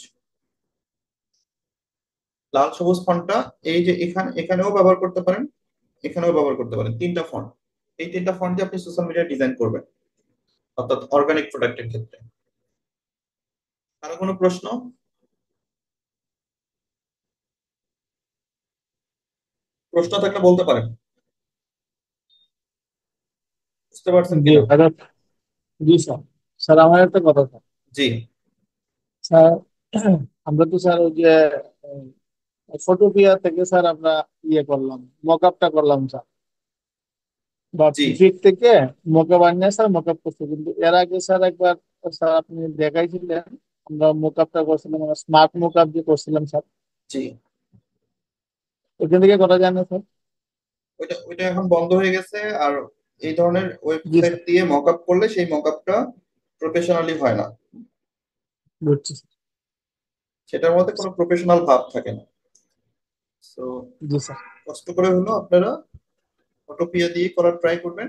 লাল সবুজ ফন্টটা এই যে এখানেও ব্যবহার করতে পারেন, এখানেও ব্যবহার করতে পারেন, তিনটা ফন্ট। এই তিনটা ফন্ট দিয়ে আপনি সোশ্যাল মিডিয়া ডিজাইন করবেন, অর্থাৎ অর্গানিক প্রোডাক্টের ক্ষেত্রে। আরো কোনো প্রশ্ন? প্রশ্ন থাকলে বলতে পারেন। বুঝতে পারছেন জি কিনা? আচ্ছা। জি স্যার। স্যার আমার একটা কথা স্যার। জি। স্যার আমরা তো স্যার ওই যে ফটোপিয়া থেকে স্যার আমরা ইয়ে করলাম, মকআপটা করলাম স্যার, বা জি। ফিট থেকে মকআপ আনিয়ে স্যার মকআপ করতে, কিন্তু এর আগে স্যার একবার স্যার আপনি দেখাইছিলেন, আমরা মকআপটা করছিলাম, আমরা স্মার্ট মকআপ যে করছিলাম স্যার, জি। ওইখান থেকে করা যায় না স্যার? ওইটা ওইটা এখন বন্ধ হয়ে গেছে। আর এই ধরনের জি ওয়েবসাইট স্যার। দিয়ে মকআপ করলে সেই মকআপটা প্রফেশনালি হয় না, বুঝছি স্যার। সেটার মধ্যে কোনো প্রফেশনাল ভাব থাকে না। তো জি স্যার। কষ্ট করে হলো আপনারা ফটোপিয়া দিয়ে করার ট্রাই করবেন,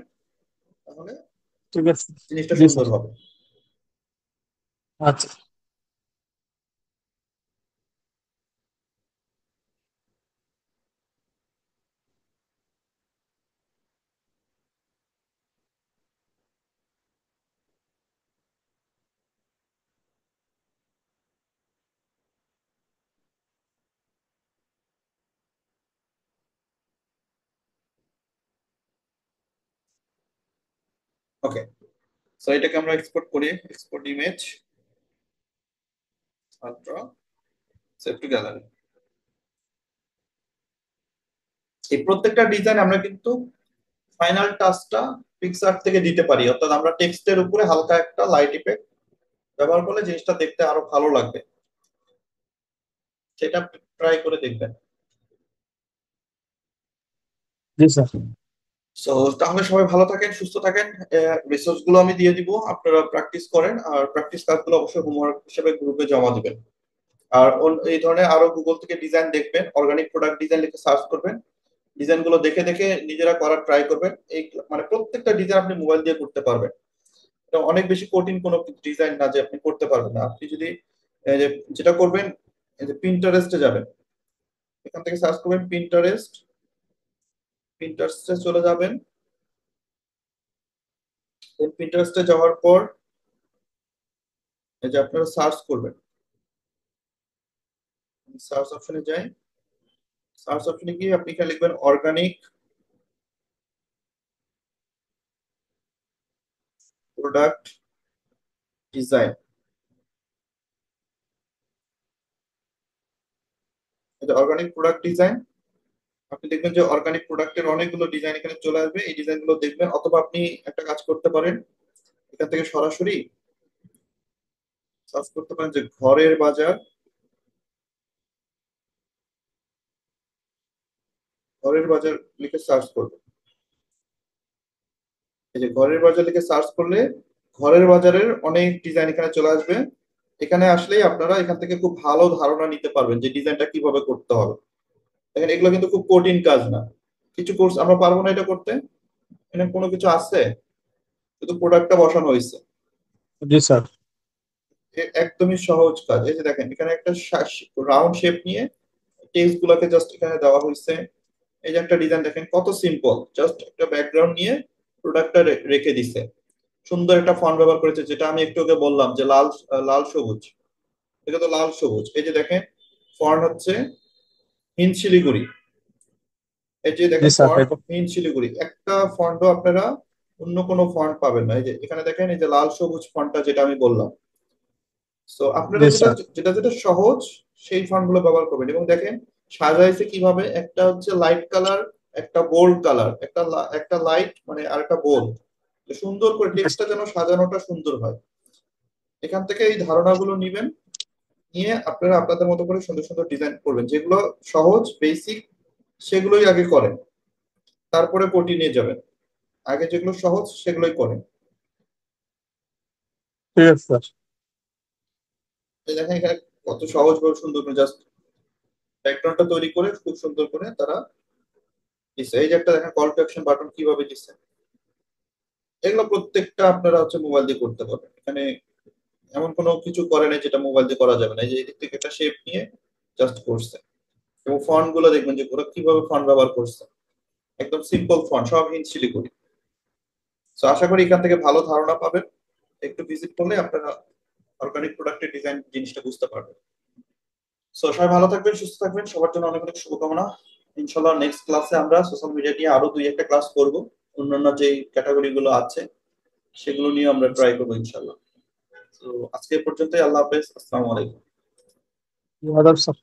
তাহলে ঠিক আছে। জিনিসটা জি সুন্দর স্যার। হবে। আচ্ছা। ওকে, সো এটাকে আমরা এক্সপোর্ট করি, export image, ultra, save two gallery. এই প্রত্যেকটা ডিজাইন আমরা কিন্তু ফাইনাল টাচটা পিক্সআর্ট থেকে দিতে পারি, অর্থাৎ আমরা টেক্সটের উপরে হালকা একটা লাইট ইফেক্ট ব্যবহার করলে জিনিসটা দেখতে আরো ভালো লাগবে, সেটা ট্রাই করে দেখবেন। জি স্যার। সো তাহলে সবাই ভালো থাকেন, সুস্থ থাকেন। রিসোর্স গুলো আমি দিয়ে দিব, আপনারা প্র্যাকটিস করেন, আর প্র্যাকটিস কাজগুলো অবশ্যই হোমওয়ার্ক হিসেবে গ্রুপে জমা দিবেন। আর এই ধরনের আরো গুগল থেকে ডিজাইন দেখবেন, অর্গানিক প্রোডাক্ট ডিজাইন লিখে সার্চ করবেন, ডিজাইন গুলো দেখে দেখে নিজেরা করার ট্রাই করবেন। এই মানে প্রত্যেকটা ডিজাইন আপনি মোবাইল দিয়ে করতে পারবেন, এটা অনেক বেশি কঠিন কোনো ডিজাইন না যে আপনি করতে পারবেন না। আপনি যদি এই যে যেটা করবেন, এই যে পিন্টারেস্টে যাবেন, এখান থেকে সার্চ করবেন পিন্টারেস্ট, পিন্টারেস্টে চলে যাবেন। পিন্টারেস্টে যাওয়ার পর এই যে আপনারা সার্চ করবেন, সার্চ অপশনে যাই, সার্চ অপশনে গিয়ে আপনি এখানে লিখবেন অর্গানিক প্রোডাক্ট ডিজাইন। এটা অর্গানিক প্রোডাক্ট ডিজাইন, আপনি দেখবেন যে অর্গানিক প্রোডাক্টের অনেকগুলো ডিজাইন এখানে চলে আসবে, এই ডিজাইন গুলো দেখবেন। অথবা আপনি একটা কাজ করতে পারেন, এখান থেকে সরাসরি সার্চ করতে পারেন যে ঘরের বাজার, ঘরের বাজার লিখে সার্চ করবেন। এই যে ঘরের বাজার লিখে সার্চ করলে ঘরের বাজারের অনেক ডিজাইন এখানে চলে আসবে। এখানে আসলেই আপনারা এখান থেকে খুব ভালো ধারণা নিতে পারবেন যে ডিজাইনটা কিভাবে করতে হবে। দেখেন এগুলো কিন্তু খুব কঠিন কাজ না, কিছু কোর্স আমরা পারবো না এটা করতে, এখানে কোনো কিছু আছে, শুধু প্রোডাক্টটা বসানো হয়েছে। জি স্যার। একদমই সহজ কাজ। এই যে দেখেন এখানে একটা রাউন্ড শেপ নিয়ে টেক্সট গুলাকে জাস্ট এখানে দেওয়া হয়েছে। এই যে একটা ডিজাইন দেখেন কত সিম্পল, জাস্ট একটা ব্যাকগ্রাউন্ড নিয়ে প্রোডাক্টটা রেখে দিছে। সুন্দর একটা ফন্ট ব্যবহার করেছে, যেটা আমি একটু আগে বললাম যে লাল, লাল সবুজ, এটা তো লাল সবুজ। এই যে দেখেন ফন্ট হচ্ছে হিন্দ শিলিগুড়ি, এই যে জি দেখেন স্যার। ফন্ট হিন্দ শিলিগুড়ি, একটা ফন্টও আপনারা অন্য কোনো ফন্ট পাবেন না। এই যে এখানে দেখেন এই যে লাল সবুজ ফন্টটা যেটা আমি বললাম। সো আপনারা জি যেটা স্যার। যেটা যেটা সহজ সেই ফন্ট গুলো ব্যবহার করবেন। এবং দেখেন সাজাইছে কিভাবে, একটা হচ্ছে লাইট কালার, একটা বোল্ড কালার, একটা লাইট মানে আর একটা বোল্ড, সুন্দর করে টেক্সটটা যেন সাজানোটা সুন্দর হয়। এখান থেকে এই ধারণাগুলো নিবেন, নিয়ে আপনারা আপনাদের মতো করে সুন্দর সুন্দর ডিজাইন করবেন। যেগুলো সহজ বেসিক সেগুলোই আগে করেন, তারপরে কোটি নিয়ে যাবেন। আগে যেগুলো সহজ সেগুলোই করেন। ঠিক আছে স্যার। এই দেখেন এখানে কত সহজ ভাবে সুন্দর করে জাস্ট ব্যাকগ্রাউন্ডটা তৈরি করে খুব সুন্দর করে তারা দিচ্ছে। এই যে একটা দেখেন কল টু অ্যাকশন বাটন কিভাবে দিচ্ছে, এগুলো প্রত্যেকটা আপনারা হচ্ছে মোবাইল দিয়ে করতে পারবেন। এখানে এমন কোনো কিছু করে নাই যেটা মোবাইল দিয়ে করা যাবে না। এই যে এদিক থেকে একটা শেপ নিয়ে জাস্ট করছে। এবং ফন্ট গুলো দেখবেন যে ওরা কিভাবে ফন্ট ব্যবহার করছে, একদম সিম্পল ফন্ট, সব হিন্দি করি। তো আশা করি এখান থেকে ভালো ধারণা পাবেন। একটু ভিজিট করলে আপনারা অর্গানিক প্রোডাক্টের ডিজাইন জিনিসটা বুঝতে পারবেন। সো সবাই ভালো থাকবেন, সুস্থ থাকবেন, সবার জন্য অনেক অনেক শুভকামনা। ইনশাল্লাহ নেক্সট ক্লাসে আমরা সোশ্যাল মিডিয়া নিয়ে আরো দুই একটা ক্লাস করব। অন্যান্য যে ক্যাটাগরি গুলো আছে সেগুলো নিয়ে আমরা ট্রাই করবো ইনশাল্লাহ। তো আজকে এ পর্যন্তই, আল্লাহ হাফেজ, আসসালামু আলাইকুম। আদাব স্যার।